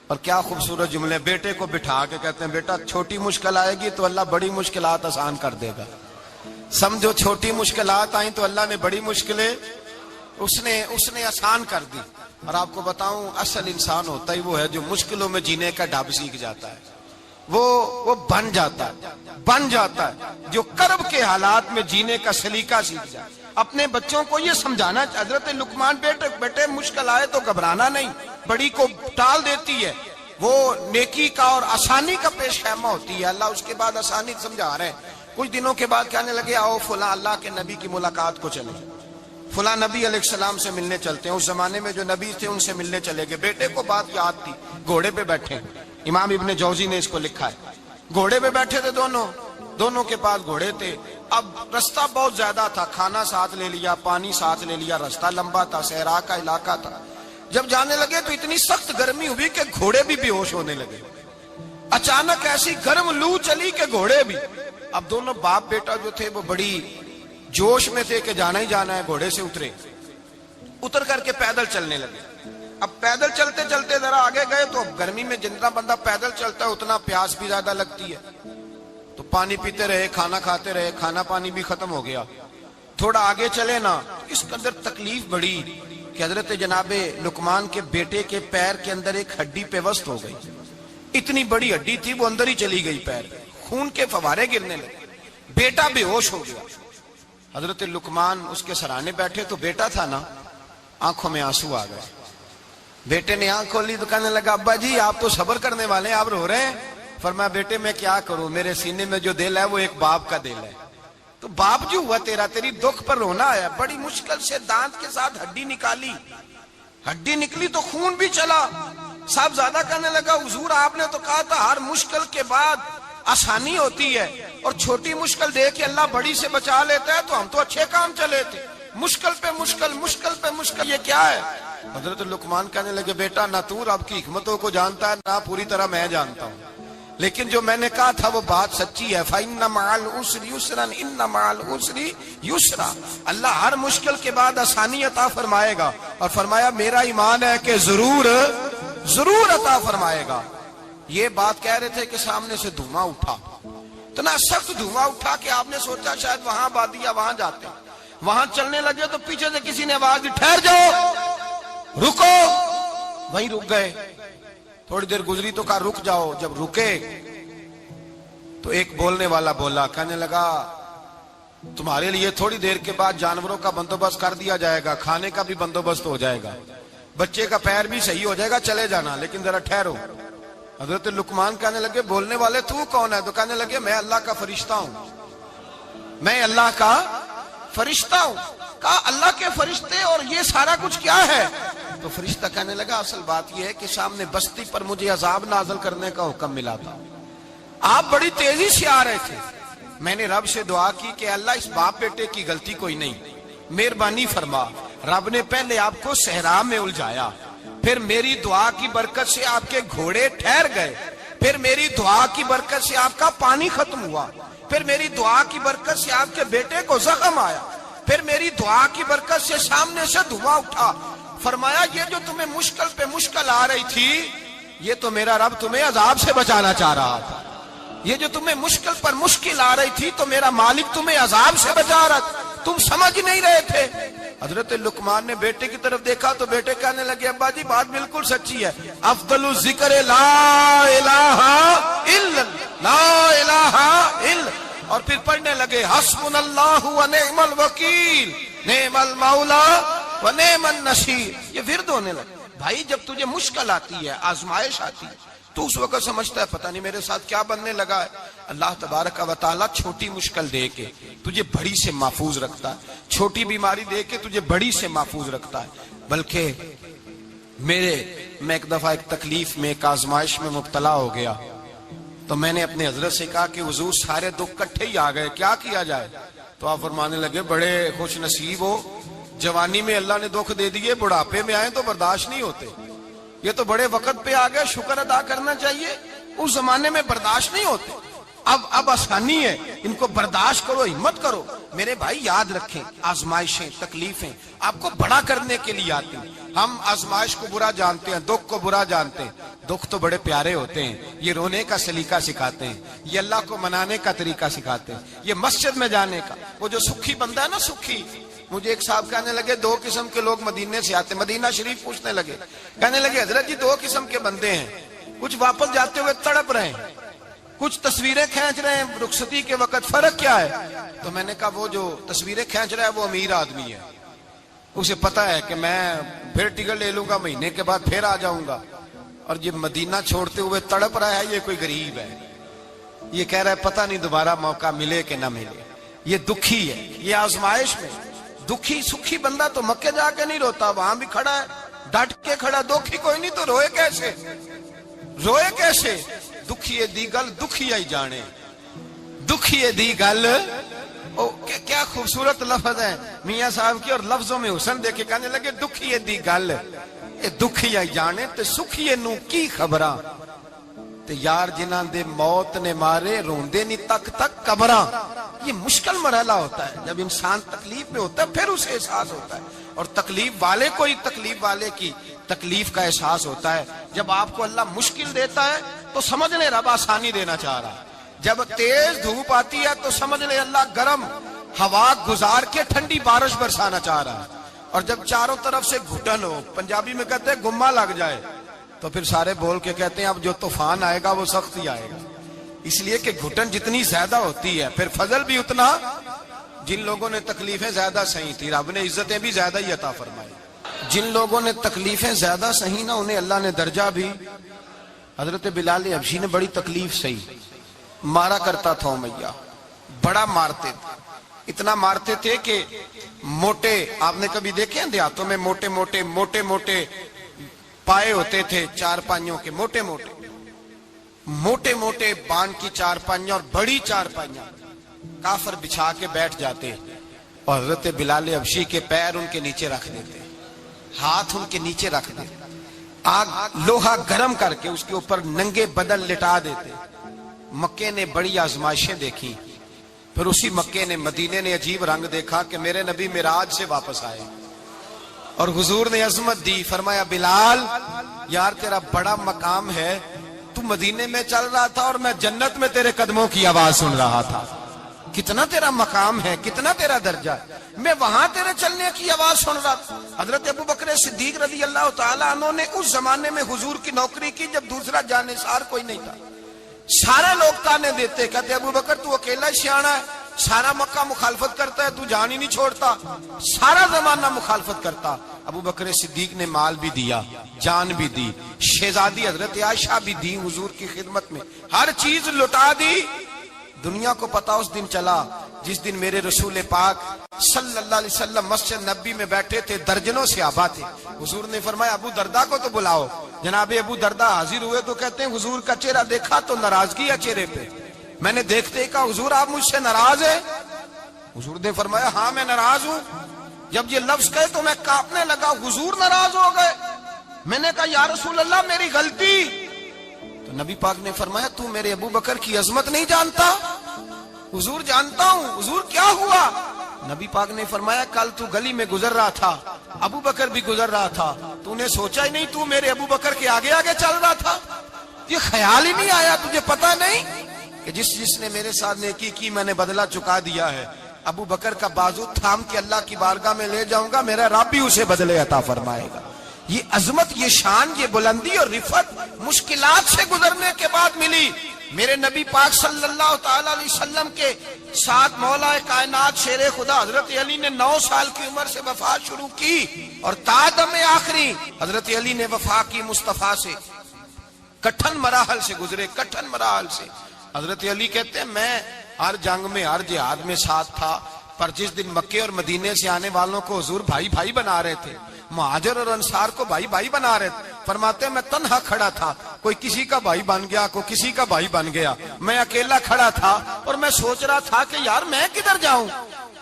اور کیا خوبصورت جملے بیٹے کو بٹھا کے کہتے ہیں بیٹا چھوٹی مشکل آئے گی تو اللہ بڑی مشکلات آسان کر دے گا سمجھو چھوٹی مشکلات آئیں تو اللہ نے بڑی مشکلیں اس نے آسان کر دی اور آپ کو بتاؤں اصل انسان ہوتا ہی وہ ہے جو مشکلوں میں جینے کا ڈھب سیکھ جاتا ہے وہ بن جاتا ہے جو کرب کے حالات میں جینے کا سلیقہ سیکھ جائے اپنے بچوں کو یہ سمجھانا حضرت لقمان بیٹے مشکل آئے تو گھبرانا نہیں بڑی کو ٹال دیتی ہے وہ نیکی کا اور آسانی کا پیش خیمہ ہوتی ہے اللہ اس کے بعد آسانی سمجھا رہے ہیں کچھ دنوں کے بعد کہنے لگے آؤ فلاں اللہ کے نبی کی ملاقات کو چلے فلاں نبی علیہ السلام سے ملنے چلتے ہیں اس زمانے میں جو نبی تھے ان سے ملنے چلے گئے بیٹے کو بات یاد تھی گھوڑے پہ بیٹھے امام ابن جوزی نے اس کو لکھا ہے گھوڑے پہ بیٹھے تھے دونوں کے پاس گھوڑے تھے اب رستہ بہت زیادہ تھا کھانا ساتھ لے لیا پانی ساتھ لے لیا رستہ لمبا تھا صحرا کا علاقہ تھا جب جانے لگے تو اتنی سخت گرمی ہوئی کہ گھوڑے بھی بے ہوش ہونے لگے اچانک ایسی گرم لو چلی کہ گھوڑے بھی اب دونوں باپ بیٹا جو تھے وہ بڑی جوش میں تھے کہ جانا ہی جانا ہے گھوڑے سے اتر کر کے پیدل چلنے لگے اب پیدل چلتے چلتے ذرا آگے گئے تو گرمی میں جتنا بندہ پیدل چلتا ہے اتنا پیاس بھی زیادہ لگتی ہے تو پانی پیتے رہے کھانا کھاتے رہے کھانا پانی بھی ختم ہو گیا تھوڑا آگے چلے نا اس کے اندر تکلیف بڑی کہ حضرت جناب لقمان کے بیٹے کے پیر کے اندر ایک ہڈی پیوست ہو گئی اتنی بڑی ہڈی تھی وہ اندر ہی چلی گئی پیر خون کے فوارے گرنے لگے بیٹا بے ہوش ہو گیا حضرت لقمان اس کے سرانے بیٹھے تو بیٹا تھا نا آنکھوں میں آنسو آ گئے بیٹے نے آنکھ کھولی تو کہنے لگا ابا جی آپ تو صبر کرنے والے ہیں آپ رو رہے ہیں فرمایا بیٹے میں کیا کروں میرے سینے میں جو دل ہے وہ ایک باپ کا دل ہے تو باپ جو ہوا تیری دکھ پر رونا آیا بڑی مشکل سے دانت کے ساتھ ہڈی نکالی ہڈی نکلی تو خون بھی چلا صاحب زیادہ کہنے لگا حضور آپ نے تو کہا تھا ہر مشکل کے بعد آسانی ہوتی ہے اور چھوٹی مشکل دے کے اللہ بڑی سے بچا لیتا ہے تو ہم تو اچھے کام چلے تھے مشکل پہ مشکل یہ کیا ہے حضرت لقمان کہنے لگے بیٹا نہ تو رب کی حکمتوں کو جانتا ہے نہ پوری طرح میں جانتا ہوں لیکن جو میں نے کہا تھا وہ بات سچی ہے فَإِنَّ مَعَ الْعُسْرِ يُسْرًا إِنَّ مَعَ الْعُسْرِ يُسْرًا اللہ ہر مشکل کے بعد آسانی عطا فرمائے گا اور فرمایا میرا ایمان ہے کہ ضرور عطا فرمائے گا یہ بات کہہ رہے تھے کہ سامنے سے دھواں اٹھا اتنا سخت دھواں اٹھا کہ آپ نے سوچا شاید وہاں بادیا وہاں جاتے وہاں چلنے لگے تو پیچھے سے کسی نے آواز دی ٹھہر جاؤ رکو وہیں رک گئے تھوڑی دیر گزری تو کہا رک جاؤ جب رکے تو ایک بولنے والا بولا کہنے لگا تمہارے لیے تھوڑی دیر کے بعد جانوروں کا بندوبست کر دیا جائے گا کھانے کا بھی بندوبست ہو جائے گا بچے کا پیر بھی صحیح ہو جائے گا چلے جانا لیکن ذرا ٹھہرو حضرت لقمان کہنے لگے بولنے والے تو کون ہے تو کہنے لگے میں اللہ کا فرشتہ ہوں میں اللہ کا فرشتہ ہوں کہا اللہ کے فرشتے اور یہ سارا کچھ کیا ہے تو فرشتہ کہنے لگا اصل بات یہ ہے کہ سامنے بستی پر مجھے عذاب نازل کرنے کا حکم ملا تھا آپ بڑی تیزی سے آ رہے تھے میں نے رب سے دعا کی کہ اللہ اس باپ بیٹے کی غلطی کوئی نہیں مہربانی فرما رب نے پہلے آپ کو صحرا میں الجھایا پھر میری دعا کی برکت سے آپ کے گھوڑے ٹھہر گئے پھر میری دعا کی برکت سے آپ کا پانی ختم ہوا پھر میری دعا کی برکت سے آپ کے بیٹے کو زخم آیا پھر میری دعا کی برکت سے سامنے سے دھواں اٹھا فرمایا یہ جو تمہیں مشکل پہ مشکل آ رہی تھی یہ تو میرا رب تمہیں عذاب سے بچانا چاہ رہا تھا یہ جو تمہیں مشکل پر مشکل آ رہی تھی تو میرا مالک تمہیں عذاب سے بچا رہا تھا تم سمجھ نہیں رہے تھے حضرت لقمان نے بیٹے کی طرف دیکھا تو بیٹے کہنے لگے ابا جی بات بالکل سچی ہے، افضل الذکر لا الہ الا لا الہ الا، اور پھر پڑھنے لگے حسبنا اللہ و نعم الوکیل نعم المولا و نعم النصیر، یہ ورد ہونے لگے۔ بھائی جب تجھے مشکل آتی ہے، آزمائش آتی ہے، تو اس وقت سمجھتا ہے پتہ نہیں میرے ساتھ کیا بننے لگا ہے۔ اللہ تبارک و تعالیٰ چھوٹی مشکل دے کے تجھے بڑی سے محفوظ رکھتا ہے، چھوٹی بیماری دے کے تجھے بڑی سے محفوظ رکھتا ہے۔ بلکہ میں ایک دفعہ ایک تکلیف میں، ایک آزمائش میں مبتلا ہو گیا، تو میں نے اپنے حضرت سے کہا کہ حضور سارے دکھ کٹھے ہی آ گئے، کیا کیا جائے؟ تو آپ فرمانے لگے بڑے خوش نصیب ہو، جوانی میں اللہ نے دکھ دے دیے، بڑھاپے میں آئے تو برداشت نہیں ہوتے، یہ تو بڑے وقت پہ آ گئے، شکر ادا کرنا چاہیے، اس زمانے میں برداشت نہیں ہوتے، اب آسانی ہے، ان کو برداشت کرو، ہمت کرو۔ میرے بھائی یاد رکھیں، آزمائشیں تکلیفیں آپ کو بڑا کرنے کے لیے آتی ہیں۔ ہم آزمائش کو برا جانتے ہیں، دکھ کو برا جانتے ہیں، دکھ تو بڑے پیارے ہوتے ہیں، یہ رونے کا سلیقہ سکھاتے ہیں، یہ اللہ کو منانے کا طریقہ سکھاتے ہیں، یہ مسجد میں جانے کا۔ وہ جو سکھی بندہ ہے نا، سکھی، مجھے ایک صاحب کہنے لگے دو قسم کے لوگ مدینے سے آتے، مدینہ شریف پوچھنے لگے، کہنے لگے حضرت جی دو قسم کے بندے ہیں، کچھ واپس جاتے ہوئے تڑپ رہے ہیں، کچھ تصویریں کھینچ رہے ہیں رخصتی کے وقت، فرق کیا ہے؟ تو میں نے کہا وہ جو تصویریں کھینچ رہا ہے وہ امیر آدمی ہے، اسے پتا ہے کہ میں پھر ٹکٹ لے لوں گا، مہینے کے بعد پھر آ جاؤں گا، اور یہ مدینہ چھوڑتے ہوئے تڑپ رہا ہے، یہ کوئی غریب ہے، یہ کہہ رہا ہے پتہ نہیں دوبارہ موقع ملے کہ نہ ملے، یہ دکھی ہے، یہ آزمائش میں دکھی۔ سکھی بندہ تو مکے جا کے نہیں روتا، وہاں بھی کھڑا ہے، ڈٹ کے کھڑا، دکھی کوئی نہیں تو روئے کیسے؟ روئے کیسے؟ دکھیے دی گل دکھیا ہی جانے، دکھیے دی گل، کیا خوبصورت لفظ ہے میاں صاحب کی، اور لفظوں میں حسن دیکھے، کہنے لگے دکھیے دی گل اے دکھیا ہی جانے، تے سکھیے نو کی خبراں، تے یار جنہاں دے موت نے مارے روندے نہیں تک تک قبراں۔ یہ مشکل مرحلہ ہوتا ہے، جب انسان تکلیف میں ہوتا ہے پھر اسے احساس ہوتا ہے، اور تکلیف والے کو ہی تکلیف والے کی تکلیف کا احساس ہوتا ہے۔ جب آپ کو اللہ مشکل دیتا ہے تو سمجھ لیں رب آسانی دینا چاہ رہا ہے، جب تیز دھوپ آتی ہے تو سمجھ لیں اللہ گرم ہوا گزار کے ٹھنڈی بارش برسانا چاہ رہا ہے، اور جب چاروں طرف سے گھٹن ہو، پنجابی میں کہتے ہیں گما لگ جائے، تو پھر سارے بول کے کہتے ہیں اب جو طوفان آئے گا وہ سخت ہی آئے گا، اس لیے کہ گھٹن جتنی زیادہ ہوتی ہے پھر فضل بھی اتنا۔ جن لوگوں نے تکلیفیں زیادہ سہی تھی رب نے عزتیں بھی زیادہ ہی عطا فرمائی، جن لوگوں نے تکلیفیں زیادہ سہی نا انہیں اللہ نے درجہ بھی۔ حضرت بلال حبشی نے بڑی تکلیف سہی، مارا کرتا تھا امیہ، بڑا مارتے تھے، اتنا مارتے تھے کہ موٹے، آپ نے کبھی دیکھے ہیں دیہاتوں میں موٹے موٹے پائے ہوتے تھے، چار پائیوں کے، موٹے موٹے بان کی چار پائیاں اور بڑی چار پائیاں کافر بچھا کے بیٹھ جاتے، اور حضرت بلال حبشی کے پیر ان کے نیچے رکھ دیتے، ہاتھ ان کے نیچے رکھ دیتے، آگ لوہا گرم کر کے اس کے اوپر ننگے بدن لٹا دیتے۔ مکے نے بڑی آزمائشیں دیکھی، پھر اسی مکے نے، مدینے نے عجیب رنگ دیکھا کہ میرے نبی معراج سے واپس آئے، اور حضور نے عظمت دی، فرمایا بلال یار تیرا بڑا مقام ہے، تو مدینے میں چل رہا تھا اور میں جنت میں تیرے قدموں کی آواز سن رہا تھا، کتنا تیرا مقام ہے، کتنا تیرا درجہ ہے، میں وہاں تیرے چلنے کی آواز سن رہا تھا۔ حضرت ابو بکر صدیق رضی اللہ تعالیٰ عنہ نے اس زمانے میں حضور کی نوکری کی جب دوسرا جانثار کوئی نہیں تھا، سارے لوگ تانے دیتے، کہتے ابو بکر تو اکیلا ہی سیانا ہے، سارا مکہ مخالفت کرتا ہے، تو جان ہی نہیں چھوڑتا، سارا زمانہ مخالفت کرتا۔ ابو بکر صدیق نے مال بھی دیا، جان بھی دی، شہزادی حضرت عائشہ بھی دی حضور کی خدمت میں، ہر چیز لٹا دی۔ دنیا کو پتا اس دن چلا جس دن میرے رسول پاک صلی اللہ علیہ وسلم مسجد نبی میں بیٹھے تھے، درجنوں صحابہ تھے، حضور نے فرمایا ابو دردہ کو تو بلاؤ۔ جناب ابو دردہ حاضر ہوئے تو کہتے ہیں حضور کا چہرہ دیکھا تو ناراضگی ہے چہرے پہ، میں نے دیکھتے ہی کہا حضور آپ مجھ سے ناراض ہیں؟ حضور نے فرمایا ہاں میں ناراض ہوں۔ جب یہ لفظ کہے تو میں کانپنے لگا، حضور ناراض ہو گئے؟ میں نے کہا یا رسول اللہ میری غلطی۔ تو نبی پاک نے فرمایا تو میرے ابو بکر کی عظمت نہیں جانتا؟ حضور جانتا ہوں۔ حضور کیا ہوا؟ نبی پاک نے فرمایا کل تو گلی میں گزر رہا تھا، ابو بکر بھی گزر رہا تھا، تو نے سوچا ہی نہیں تو میرے ابو بکر کے آگے آگے چل رہا تھا، یہ خیال ہی نہیں آیا، تجھے پتا نہیں کہ جس نے میرے ساتھ نیکی کی میں نے بدلہ چکا دیا ہے، ابو بکر کا بازو تھام کے اللہ کی بارگاہ میں لے جاؤں گا، میرا رب بھی اسے بدلے عطا فرمائے گا۔ یہ عظمت، یہ شان، یہ بلندی اور رفعت مشکلات سے گزرنے کے بعد ملی۔ میرے نبی پاک صلی اللہ تعالی علیہ وسلم کے ساتھ مولا کائنات شیر خدا حضرت علی نے 9 سال کی عمر سے وفات شروع کی، اور تا دم آخری حضرت علی نے وفا کی مصطفیٰ سے۔ کٹھن مراحل سے گزرے، کٹھن مراحل سے۔ حضرت علی کہتے ہیں میں ہر جنگ میں، ہر جہاد میں ساتھ تھا، پر جس دن مکے اور مدینے سے آنے والوں کو حضور بھائی بھائی بنا رہے تھے، مہاجر اور انصار کو بھائی بھائی بنا رہے تھے، فرماتے ہیں میں تنہا کھڑا تھا، کوئی کسی کا بھائی بن گیا، کوئی کسی کا بھائی بن گیا، میں اکیلا کھڑا تھا اور میں سوچ رہا تھا کہ یار میں کدھر جاؤں۔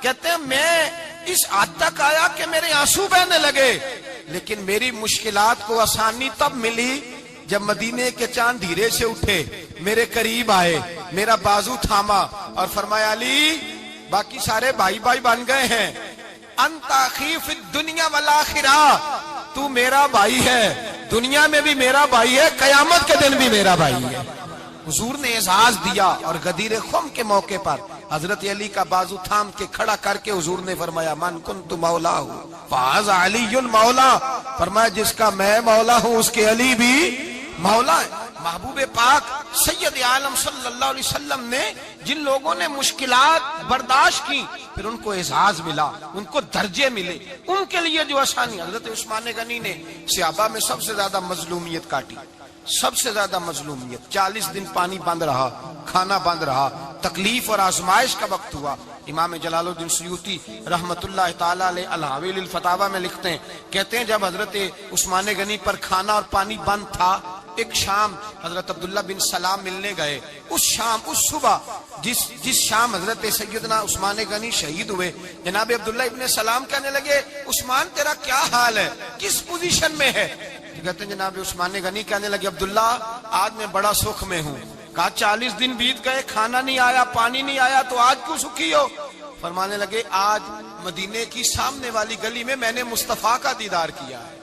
کہتے ہیں میں اس حد تک آیا کہ میرے آنسو بہنے لگے، لیکن میری مشکلات کو آسانی تب ملی جب مدینے کے چاند دھیرے سے اٹھے، میرے قریب آئے، میرا بازو تھاما اور فرمایا علی باقی سارے بھائی بھائی بن گئے ہیں، انت اخی فی الدنیا والآخرہ، تو میرا بھائی ہے، دنیا میں بھی میرا بھائی ہے، قیامت کے دن بھی میرا بھائی ہے۔ حضور نے اعزاز دیا، اور غدیر خم کے موقع پر حضرت علی کا بازو تھام کے کھڑا کر کے حضور نے فرمایا من کنت مولا ہوں فہذا علی مولا، فرمایا جس کا میں مولا ہوں اس کے علی بھی مولا ہے۔ محبوب پاک سید عالم صلی اللہ علیہ وسلم نے جن لوگوں نے مشکلات برداشت کی، پھر ان کو اعزاز ملا، ان کو درجے ملے، ان کے لیے جو آسانی۔ حضرت عثمان غنی نے صحابہ میں سب سے زیادہ مظلومیت کاٹی، سب سے زیادہ مظلومیت۔ 40 دن پانی بند رہا، کھانا بند رہا، تکلیف اور آزمائش کا وقت ہوا۔ امام جلال الدین سیوطی رحمت اللہ تعالی علیہ الحاویل الفتاوی میں لکھتے ہیں، کہتے ہیں جب حضرت عثمان غنی پر کھانا اور پانی بند تھا، ایک شام حضرت عبداللہ بن سلام ملنے گئے، اس شام، اس صبح جس شام حضرت سیدنا عثمان غنی شہید ہوئے، جناب عبداللہ ابن سلام کہنے لگے عثمان تیرا کیا حال ہے، کس پوزیشن میں ہے؟ کہتے ہیں جناب عثمان غنی کہنے لگے عبداللہ آج میں بڑا سکھ میں ہوں۔ کہا 40 دن بیت گئے، کھانا نہیں آیا، پانی نہیں آیا، تو آج کیوں سکھی ہو؟ فرمانے لگے آج مدینے کی سامنے والی گلی میں میں نے مصطفیٰ کا دیدار کیا ہے،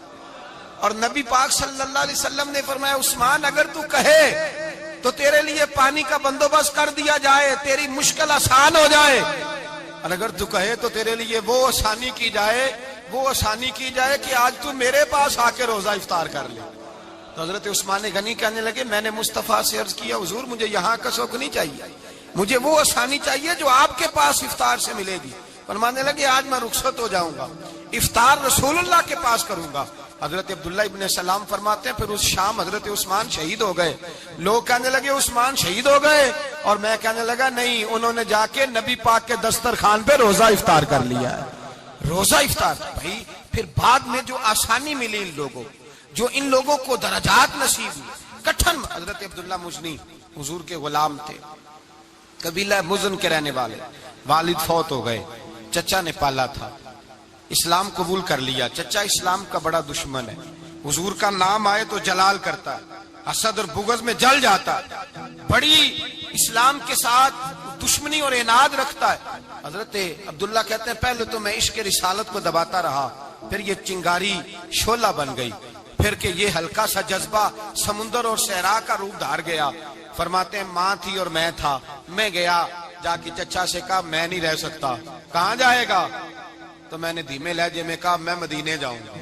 اور نبی پاک صلی اللہ علیہ وسلم نے فرمایا عثمان اگر تو کہے تو تیرے لیے پانی کا بندوبست کر دیا جائے، تیری مشکل آسان ہو جائے، اور اگر تو کہے تو تیرے لیے وہ آسانی کی جائے کہ آج تو میرے پاس آ کے روزہ افطار کر لے۔ تو حضرت عثمان غنی کہنے لگے میں نے مصطفیٰ سے عرض کیا حضور مجھے یہاں کا سوکھ نہیں چاہیے، مجھے وہ آسانی چاہیے جو آپ کے پاس افطار سے ملے گی۔ فرمانے لگے آج میں رخصت ہو جاؤں گا، افطار رسول اللہ کے پاس کروں گا۔ حضرت عبداللہ ابن سلام فرماتے ہیں پھر اس شام حضرت عثمان شہید ہو گئے۔ لوگ کہنے لگے عثمان شہید ہو گئے، اور میں کہنے لگا نہیں، انہوں نے جا کے نبی پاک کے دسترخوان پہ روزہ افطار کر لیا ہے، روزہ افطار۔ بھائی پھر بعد میں جو آسانی ملی ان لوگوں، جو ان لوگوں کو درجات نصیب ہوئے، کٹھن۔ حضرت عبداللہ مزنی حضور کے غلام تھے، قبیلہ مزن کے رہنے والے، والد فوت ہو گئے، چچا نے پالا تھا، اسلام قبول کر لیا۔ چچا اسلام کا بڑا دشمن ہے، حضور کا نام آئے تو جلال کرتا ہے، حسد اور بغض میں جل جاتا ہے، بڑی اسلام کے ساتھ دشمنی اور عناد رکھتا ہے۔ حضرت عبداللہ کہتے ہیں پہلے تو میں عشق رسالت کو دباتا رہا، پھر یہ چنگاری شعلہ بن گئی، پھر کہ یہ ہلکا سا جذبہ سمندر اور صحرا کا روپ دھار گیا۔ فرماتے ہیں ماں تھی اور میں تھا، میں گیا جا کے چچا سے کہا میں نہیں رہ سکتا۔ کہاں جائے گا؟ تو میں نے دھیمے لہجے میں کہا میں مدینے جاؤں گا،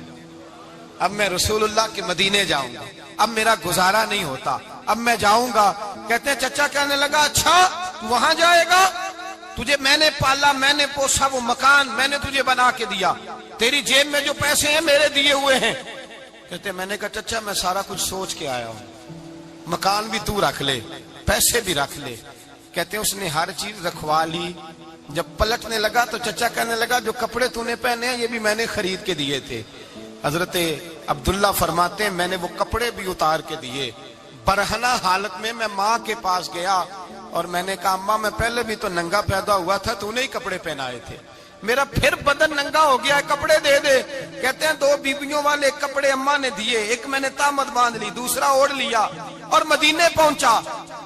اب میں رسول اللہ کے مدینے جاؤں گا، اب میرا گزارا نہیں ہوتا، اب میں جاؤں گا۔ کہتے ہیں چچا کہنے لگا اچھا تو وہاں جائے گا، تجھے میں نے پالا، میں نے پوسا، وہ مکان میں نے تجھے بنا کے دیا، تیری جیب میں جو پیسے ہیں میرے دیے ہوئے ہیں۔ کہتے ہیں میں نے کہا چچا میں سارا کچھ سوچ کے آیا ہوں، مکان بھی تو رکھ لے، پیسے بھی رکھ لے۔ کہتے ہیں اس نے ہر چیز رکھوا لی۔ جب پلٹنے لگا تو چچا کہنے لگا جو کپڑے تو نے پہنے ہیں یہ بھی میں نے خرید کے دیے تھے۔ حضرت عبداللہ فرماتے ہیں میں نے وہ کپڑے بھی اتار کے دیے، برہنہ حالت میں میں ماں کے پاس گیا اور میں نے کہا اماں میں پہلے بھی تو ننگا پیدا ہوا تھا، تو نے ہی کپڑے پہنائے تھے، میرا پھر بدن ننگا ہو گیا ہے، کپڑے دے دے۔ کہتے ہیں 2 بیویوں والے کپڑے اماں نے دیے، ایک میں نے تامت باندھ لی، دوسرا اوڑھ لیا اور مدینے پہنچا۔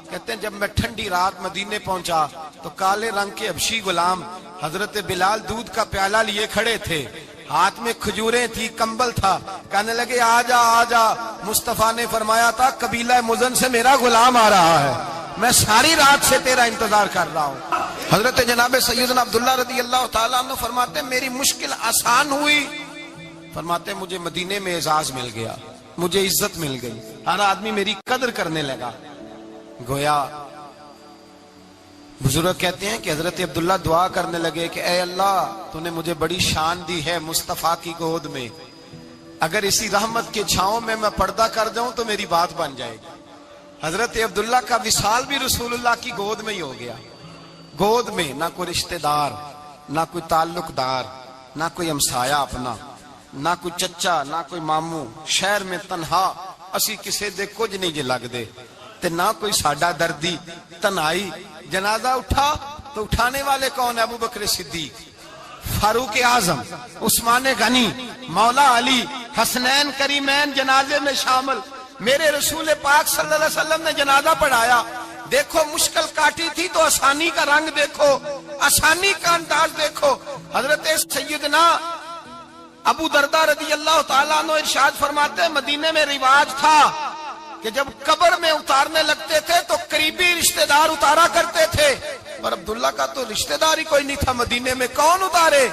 کہتے ہیں جب میں ٹھنڈی رات مدینے پہنچا تو کالے رنگ کے حبشی غلام حضرت بلال دودھ کا پیالہ لیے کھڑے تھے، ہاتھ میں کھجوریں تھی، کمبل تھا، کہنے لگے آجا آجا، مصطفیٰ نے فرمایا تھا قبیلہ مزن سے میرا غلام آ رہا ہے، میں ساری رات سے تیرا انتظار کر رہا ہوں۔ حضرت جناب سیدنا عبداللہ رضی اللہ تعالیٰ عنہ فرماتے ہیں میری مشکل آسان ہوئی، فرماتے ہیں مجھے مدینے میں اعزاز مل گیا، مجھے عزت مل گئی، ہر آدمی میری قدر کرنے لگا۔ گویا بزرگ کہتے ہیں کہ حضرت عبداللہ دعا کرنے لگے کہ اے اللہ تو نے مجھے بڑی شان دی ہے مصطفیٰ کی گود میں، اگر اسی رحمت کے چھاؤں میں پردہ کر جاؤں تو میری بات بن جائے گی۔ حضرت عبداللہ کا وصال بھی رسول اللہ کی گود میں ہی ہو گیا، گود میں، نہ کوئی رشتہ دار، نہ کوئی تعلق دار، نہ کوئی ہمسایہ اپنا، نہ کوئی چچا، نہ کوئی ماموں، شہر میں تنہا اسی کسے دے کچھ نہیں جے لگ دے تے نہ کوئی ساڈا دردی، تنہائی۔ جنازہ اٹھا تو اٹھانے والے کون؟ ابو بکر صدیق، فاروق اعظم، عثمان غنی، مولا علی، حسنین کریمین جنازے میں شامل۔ میرے رسول پاک صلی اللہ علیہ وسلم نے جنازہ پڑھایا، دیکھو مشکل کاٹی تھی تو آسانی کا رنگ دیکھو، آسانی کا انداز دیکھو۔ حضرت سیدنا ابو دردہ رضی اللہ تعالیٰ عنہ ارشاد فرماتے ہیں مدینے میں رواج تھا کہ جب قبر میں اتارنے لگتے تھے تو قریبی رشتہ دار اتارا کرتے تھے، اور عبداللہ کا تو رشتہ دار ہی کوئی نہیں تھا مدینے میں، کون اتارے؟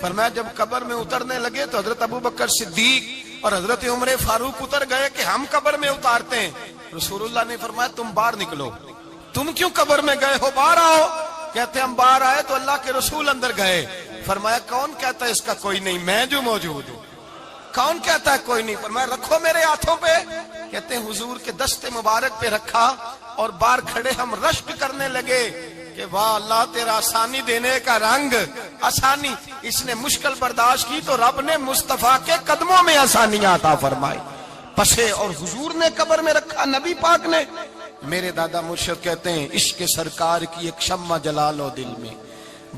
فرمایا جب قبر میں اترنے لگے تو حضرت ابو بکر صدیق اور حضرت عمر فاروق اتر گئے کہ ہم قبر میں اتارتے ہیں۔ رسول اللہ نے فرمایا تم باہر نکلو، تم کیوں قبر میں گئے ہو، باہر آؤ۔ کہتے ہم باہر آئے تو اللہ کے رسول اندر گئے۔ فرمایا کون کہتا ہے اس کا کوئی نہیں، میں جو موجود ہوں۔ کون کہتا ہے کوئی نہیں؟ فرمایا رکھو میرے ہاتھوں پہ۔ کہتے ہیں حضور کے دست مبارک پہ رکھا اور باہر کھڑے ہم رشک کرنے لگے کہ واہ اللہ تیرا آسانی دینے کا رنگ، آسانی۔ اس نے مشکل برداشت کی تو رب نے مصطفیٰ کے قدموں میں آسانیاں عطا فرمائی، پسے اور حضور نے قبر میں رکھا، نبی پاک نے۔ میرے دادا مرشد کہتے ہیں عشق سرکار کی ایک شمع جلا لو دل میں،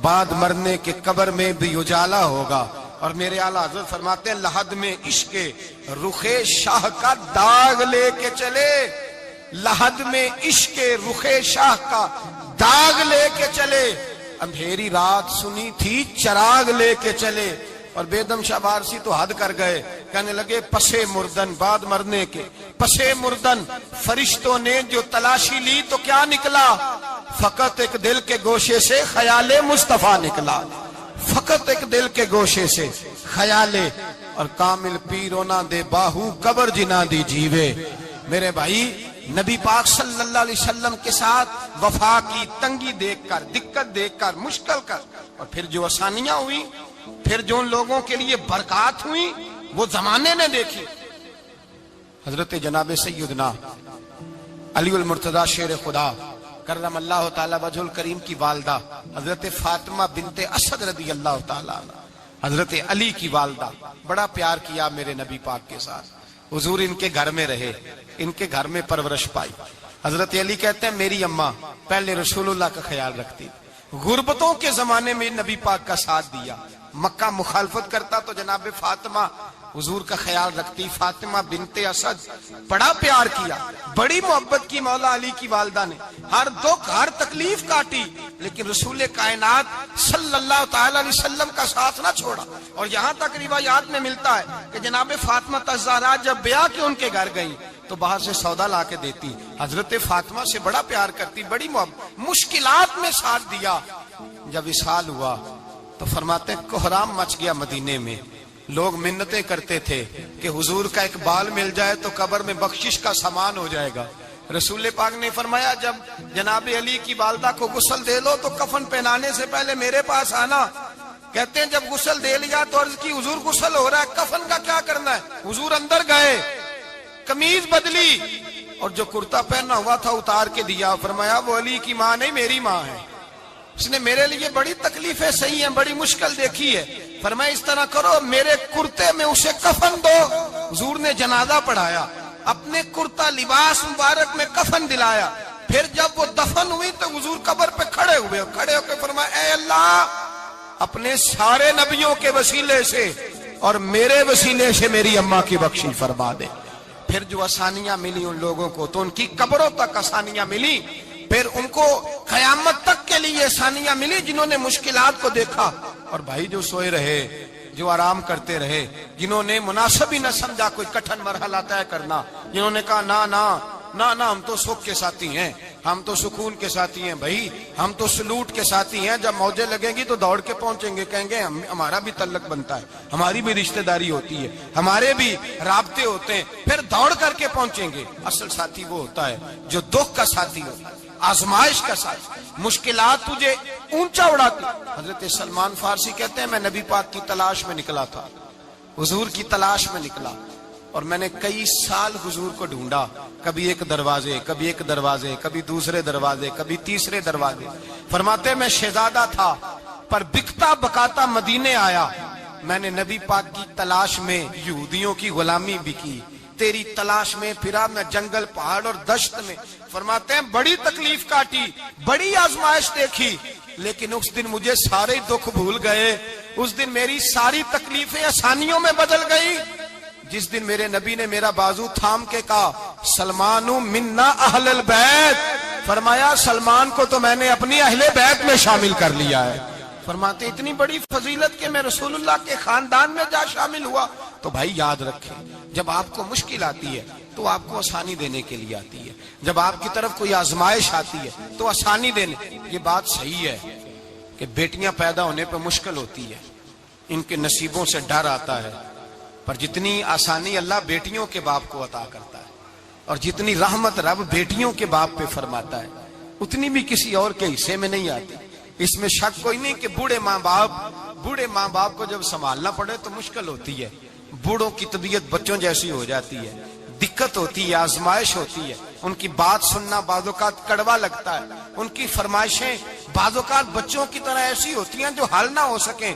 بعد مرنے کے قبر میں بھی اجالا ہوگا۔ اور میرے اعلیٰ حضرت فرماتے ہیں لحد میں عشق رخ شاہ کا داغ لے کے چلے، لحد میں عشق رخ شاہ کا داغ لے کے چلے، اندھیری رات سنی تھی چراغ لے کے چلے۔ اور بیدم شاہ بارسی تو حد کر گئے، کہنے لگے پسے مردن، بعد مرنے کے پسے مردن فرشتوں نے جو تلاشی لی تو کیا نکلا؟ فقط ایک دل کے گوشے سے خیال مصطفیٰ نکلا، فقط ایک دل کے گوشے سے خیال۔ اور کامل پیرو نہ دے باہو قبر جنا دی جیوے۔ میرے بھائی نبی پاک صلی اللہ علیہ وسلم کے ساتھ وفا کی تنگی دیکھ کر، دقت دیکھ کر، مشکل کر، اور پھر جو آسانیاں ہوئی، پھر جو ان لوگوں کے لیے برکات ہوئی وہ زمانے نے دیکھی۔ حضرت جناب سیدنا علی المرتضی شیر خدا کرم اللہ تعالی وجہ الکریم کی والدہ حضرت فاطمہ بنت اسد رضی اللہ تعالی عنہ، حضرت علی کی والدہ، بڑا پیار کیا میرے نبی پاک کے ساتھ۔ حضور ان کے گھر میں رہے، ان کے گھر میں پرورش پائی۔ حضرت علی کہتے ہیں میری اماں پہلے رسول اللہ کا خیال رکھتی، غربتوں کے زمانے میں نبی پاک کا ساتھ دیا، مکہ مخالفت کرتا تو جناب فاطمہ حضور کا خیال رکھتی۔ فاطمہ بنت اسد بڑا پیار کیا، بڑی محبت کی مولا علی کی والدہ نے، ہر دکھ ہر تکلیف کاٹی، لیکن رسول کائنات صلی اللہ تعالی علیہ وسلم کا ساتھ نہ چھوڑا۔ اور یہاں تک روایات میں ملتا ہے کہ جناب فاطمہ الزہرا جب بیاہ کے ان کے گھر گئی تو باہر سے سودا لا کے دیتی، حضرت فاطمہ سے بڑا پیار کرتی، بڑی محبت، مشکلات میں ساتھ دیا۔ جب وصال ہوا تو فرماتے ہیں کوہرام مچ گیا مدینے میں، لوگ منتیں کرتے تھے کہ حضور کا ایک بال مل جائے تو قبر میں بخشش کا سامان ہو جائے گا۔ رسول پاک نے فرمایا جب جناب علی کی والدہ کو غسل دے لو تو کفن پہنانے سے پہلے میرے پاس آنا۔ کہتے ہیں جب غسل دے لیا تو عرض کی حضور غسل ہو رہا ہے، کفن کا کیا کرنا ہے؟ حضور اندر گئے، قمیض بدلی اور جو کرتا پہنا ہوا تھا اتار کے دیا۔ فرمایا وہ علی کی ماں نہیں میری ماں ہے، اس نے میرے لیے بڑی تکلیفیں سہی ہیں، بڑی مشکل دیکھی ہے۔ فرمایا اس طرح کرو میرے کرتے میں اسے کفن دو۔ حضور نے جنازہ پڑھایا، اپنے کرتا لباس مبارک میں کفن دلایا۔ پھر جب وہ دفن ہوئی تو حضور قبر پہ کھڑے ہوئے، کھڑے ہو کے فرمایا اے اللہ اپنے سارے نبیوں کے وسیلے سے اور میرے وسیلے سے میری اماں کی بخشی فرما دے۔ پھر جو آسانیاں ملی ان لوگوں کو تو ان کی قبروں تک آسانیاں ملی، پھر ان کو قیامت تک کے لیے آسانیاں ملی جنہوں نے مشکلات کو دیکھا۔ اور بھائی جو سوئے رہے، جو آرام کرتے رہے، جنہوں نے مناسب ہی نہ سمجھا کوئی کٹھن مرحلہ طے کرنا، جنہوں نے کہا نا نا نا نا ہم تو سکھ کے ساتھی ہیں، ہم تو سکون کے ساتھی ہیں بھائی، ہم تو سلوٹ کے ساتھی ہیں، جب موجیں لگیں گی تو دوڑ کے پہنچیں گے، کہیں گے ہمارا بھی تعلق بنتا ہے، ہماری بھی رشتہ داری ہوتی ہے، ہمارے بھی رابطے ہوتے ہیں، پھر دوڑ کر کے پہنچیں گے۔ اصل ساتھی وہ ہوتا ہے جو دکھ کا ساتھی ہوتا ہے، آزمائش کا ساتھی، مشکلات تجھے اونچا اڑاتی۔ حضرت سلمان فارسی کہتے ہیں میں نبی پاک کی تلاش میں نکلا تھا، حضور کی تلاش میں نکلا، اور میں نے کئی سال حضور کو ڈھونڈا، کبھی ایک دروازے، کبھی ایک دروازے، کبھی دوسرے دروازے، کبھی تیسرے دروازے۔ فرماتے میں شہزادہ تھا پر بکتا بکاتا مدینے آیا، میں نے نبی پاک کی تلاش میں یہودیوں کی غلامی بھی کی، تیری تلاش میں پھرا میں جنگل پہاڑ اور دشت میں۔ فرماتے ہیں بڑی تکلیف کاٹی، بڑی آزمائش دیکھی، لیکن اس دن مجھے سارے دکھ بھول گئے، اس دن میری ساری تکلیفیں آسانیوں میں بدل گئی، جس دن میرے نبی نے میرا بازو تھام کے کہا سلمان منا اہل البیت، فرمایا سلمان کو تو میں نے اپنی اہل بیت میں شامل کر لیا ہے۔ فرماتے اتنی بڑی فضیلت کہ میں رسول اللہ کے خاندان میں جا شامل ہوا۔ تو بھائی یاد رکھیں، جب آپ کو مشکل آتی ہے تو آپ کو آسانی دینے کے لیے آتی ہے، جب آپ کی طرف کوئی آزمائش آتی ہے تو آسانی دینے۔ یہ بات صحیح ہے کہ بیٹیاں پیدا ہونے پہ مشکل ہوتی ہے، ان کے نصیبوں سے ڈر آتا ہے، پر جتنی آسانی اللہ بیٹیوں کے باپ کو عطا کرتا ہے اور جتنی رحمت رب بیٹیوں کے باپ پہ فرماتا ہے اتنی بھی کسی اور کے حصے میں نہیں آتی۔ اس میں شک کوئی نہیں کہ بوڑھے ماں باپ کو جب سنبھالنا پڑے تو مشکل ہوتی ہے، بوڑھوں کی طبیعت بچوں جیسی ہو جاتی ہے، دقت ہوتی ہے، آزمائش ہوتی ہے، ان کی بات سننا بعض اوقات کڑوا لگتا ہے، ان کی فرمائشیں بعض اوقات بچوں کی طرح ایسی ہوتی ہیں جو حل نہ ہو سکیں،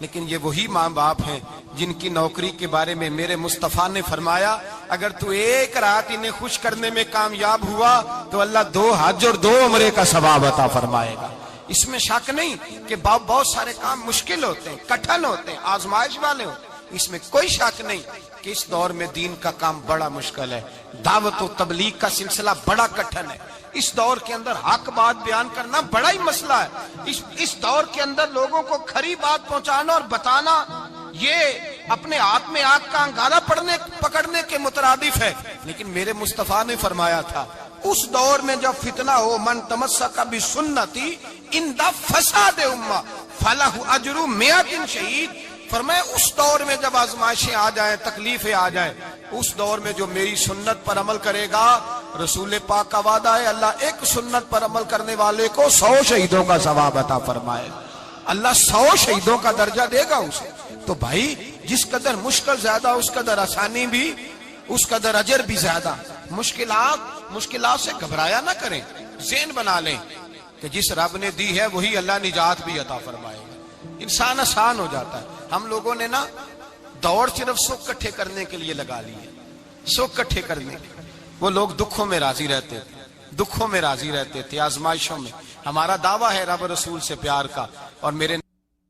لیکن یہ وہی ماں باپ ہیں جن کی نوکری کے بارے میں میرے مصطفیٰ نے فرمایا اگر تو ایک رات انہیں خوش کرنے میں کامیاب ہوا تو اللہ 2 حج اور 2 عمرے کا ثواب عطا فرمائے گا۔ اس میں شک نہیں کہ بہت سارے کام مشکل ہوتے ہیں، کٹھن ہوتے ہیں، آزمائش والے ہوتے ہیں، اس میں کوئی شک نہیں کہ اس دور میں دین کا کام بڑا مشکل ہے، دعوت و تبلیغ کا سلسلہ بڑا کٹھن ہے، اس دور کے اندر حق بات بیان کرنا بڑا ہی مسئلہ ہے، اس دور کے اندر لوگوں کو کھری بات پہنچانا اور بتانا یہ اپنے ہاتھ میں آگ کا انگارہ پکڑنے کے مترادف ہے۔ لیکن میرے مصطفیٰ نے فرمایا تھا اس دور میں جب فتنہ ہو من تمسک بسنتی عند فساد امہ فلہ اجر 100 شہید، فرمایا اس دور میں جب آزمائشیں آ جائیں، تکلیفیں آ جائیں، اس دور میں جو میری سنت پر عمل کرے گا، رسول پاک کا وعدہ ہے اللہ ایک سنت پر عمل کرنے والے کو 100 شہیدوں کا ثواب عطا فرمائے، اللہ 100 شہیدوں کا درجہ دے گا اسے۔ تو بھائی جس قدر مشکل زیادہ اس قدر آسانی بھی، اس قدر اجر بھی زیادہ۔ مشکلات سے گھبرایا نہ کریں، ذہن بنا لیں کہ جس رب نے دی ہے وہی اللہ نجات بھی عطا فرمائے گا، انسان آسان ہو جاتا ہے۔ ہم لوگوں نے نا دوڑ صرف سکھ کٹھے کرنے کے لیے لگا لی ہے، سکھ کٹھے کرنے کے۔ وہ لوگ دکھوں میں راضی رہتے تھے، آزمائشوں میں۔ ہمارا دعویٰ ہے رب رسول سے پیار کا، اور میرے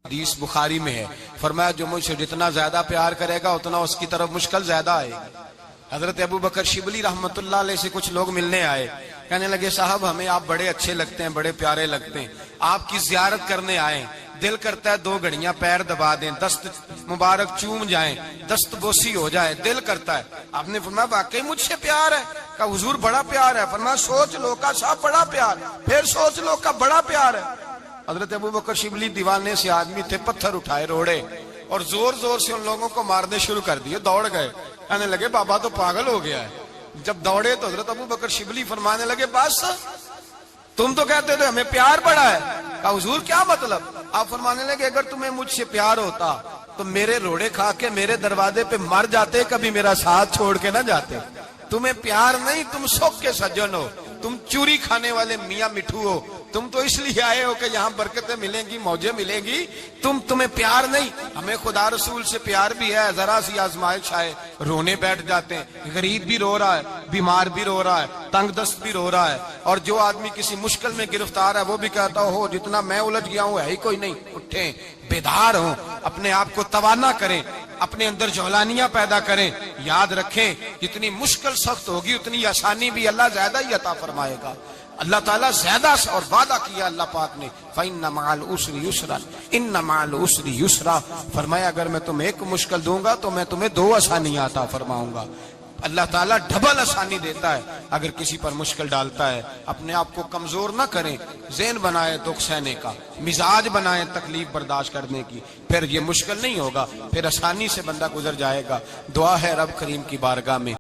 حدیث بخاری میں ہے فرمایا جو مجھ سے جتنا زیادہ پیار کرے گا اتنا اس کی طرف مشکل زیادہ آئے گا۔ حضرت ابو بکر شبلی رحمت اللہ علیہ سے کچھ لوگ ملنے آئے، کہنے لگے صاحب ہمیں آپ بڑے اچھے لگتے ہیں، بڑے پیارے لگتے ہیں، آپ کی زیارت کرنے آئے، دل کرتا ہے 2 گھڑیاں پیر دبا دیں، دست مبارک چوم جائیں، دست بوسی ہو جائے، دل کرتا ہے۔ آپ نے فرمایا واقعی مجھ سے پیار ہے؟ کہا حضور بڑا پیار ہے۔ فرمایا سوچ لو کا صاحب بڑا پیار، پھر سوچ لو کا بڑا پیار ہے۔ حضرت ابو بکر شبلی دیوانے سے آدمی تھے، پتھر اٹھائے روڑے اور زور زور سے ان لوگوں کو مارنے شروع کر دیے، دوڑ گئے، کہنے لگے بابا تو پاگل ہو گیا ہے۔ جب دوڑے تو حضرت ابو بکر شبلی فرمانے لگے بس تم تو کہتے تھے ہمیں پیار بڑا ہے۔ کہا حضور کیا مطلب؟ آپ فرمانے لگے اگر تمہیں مجھ سے پیار ہوتا تو میرے روڑے کھا کے میرے دروازے پہ مر جاتے، کبھی میرا ساتھ چھوڑ کے نہ جاتے۔ تمہیں پیار نہیں، تم سکھ کے سجن ہو، تم چوری کھانے والے میاں مٹھو ہو، تم تو اس لیے آئے ہو کہ یہاں برکتیں ملیں گی، موجیں ملیں گی، تمہیں پیار نہیں۔ ہمیں خدا رسول سے پیار بھی ہے، ذرا سی آزمائش آئے رونے بیٹھ جاتے ہیں، غریب بھی رو رہا ہے، بیمار بھی رو رہا ہے، تنگ دست بھی رو رہا ہے، اور جو آدمی کسی مشکل میں گرفتار ہے وہ بھی کہتا ہو جتنا میں الجھ گیا ہوں ہے ہی کوئی نہیں۔ اٹھیں، بیدار ہوں، اپنے آپ کو توانا کریں، اپنے اندر جولانیاں پیدا کریں۔ یاد رکھیں جتنی مشکل سخت ہوگی اتنی آسانی بھی اللہ زیادہ ہی عطا فرمائے گا۔ اللہ تعالیٰ زیادہ اور وعدہ کیا اللہ پاک نے فَإِنَّ مَعَ الْعُسْرِ يُسْرًا إِنَّ مَعَ الْعُسْرِ يُسْرًا، فرمایا اگر میں تمہیں ایک مشکل دوں گا تو میں تمہیں 2 آسانیاں عطا فرماؤں گا۔ اللہ تعالیٰ ڈبل آسانی دیتا ہے اگر کسی پر مشکل ڈالتا ہے. اپنے آپ کو کمزور نہ کریں، ذہن بنائے دکھ سہنے کا، مزاج بنائے تکلیف برداشت کرنے کی، پھر یہ مشکل نہیں ہوگا، پھر آسانی سے بندہ گزر جائے گا. دعا ہے رب کریم کی بارگاہ میں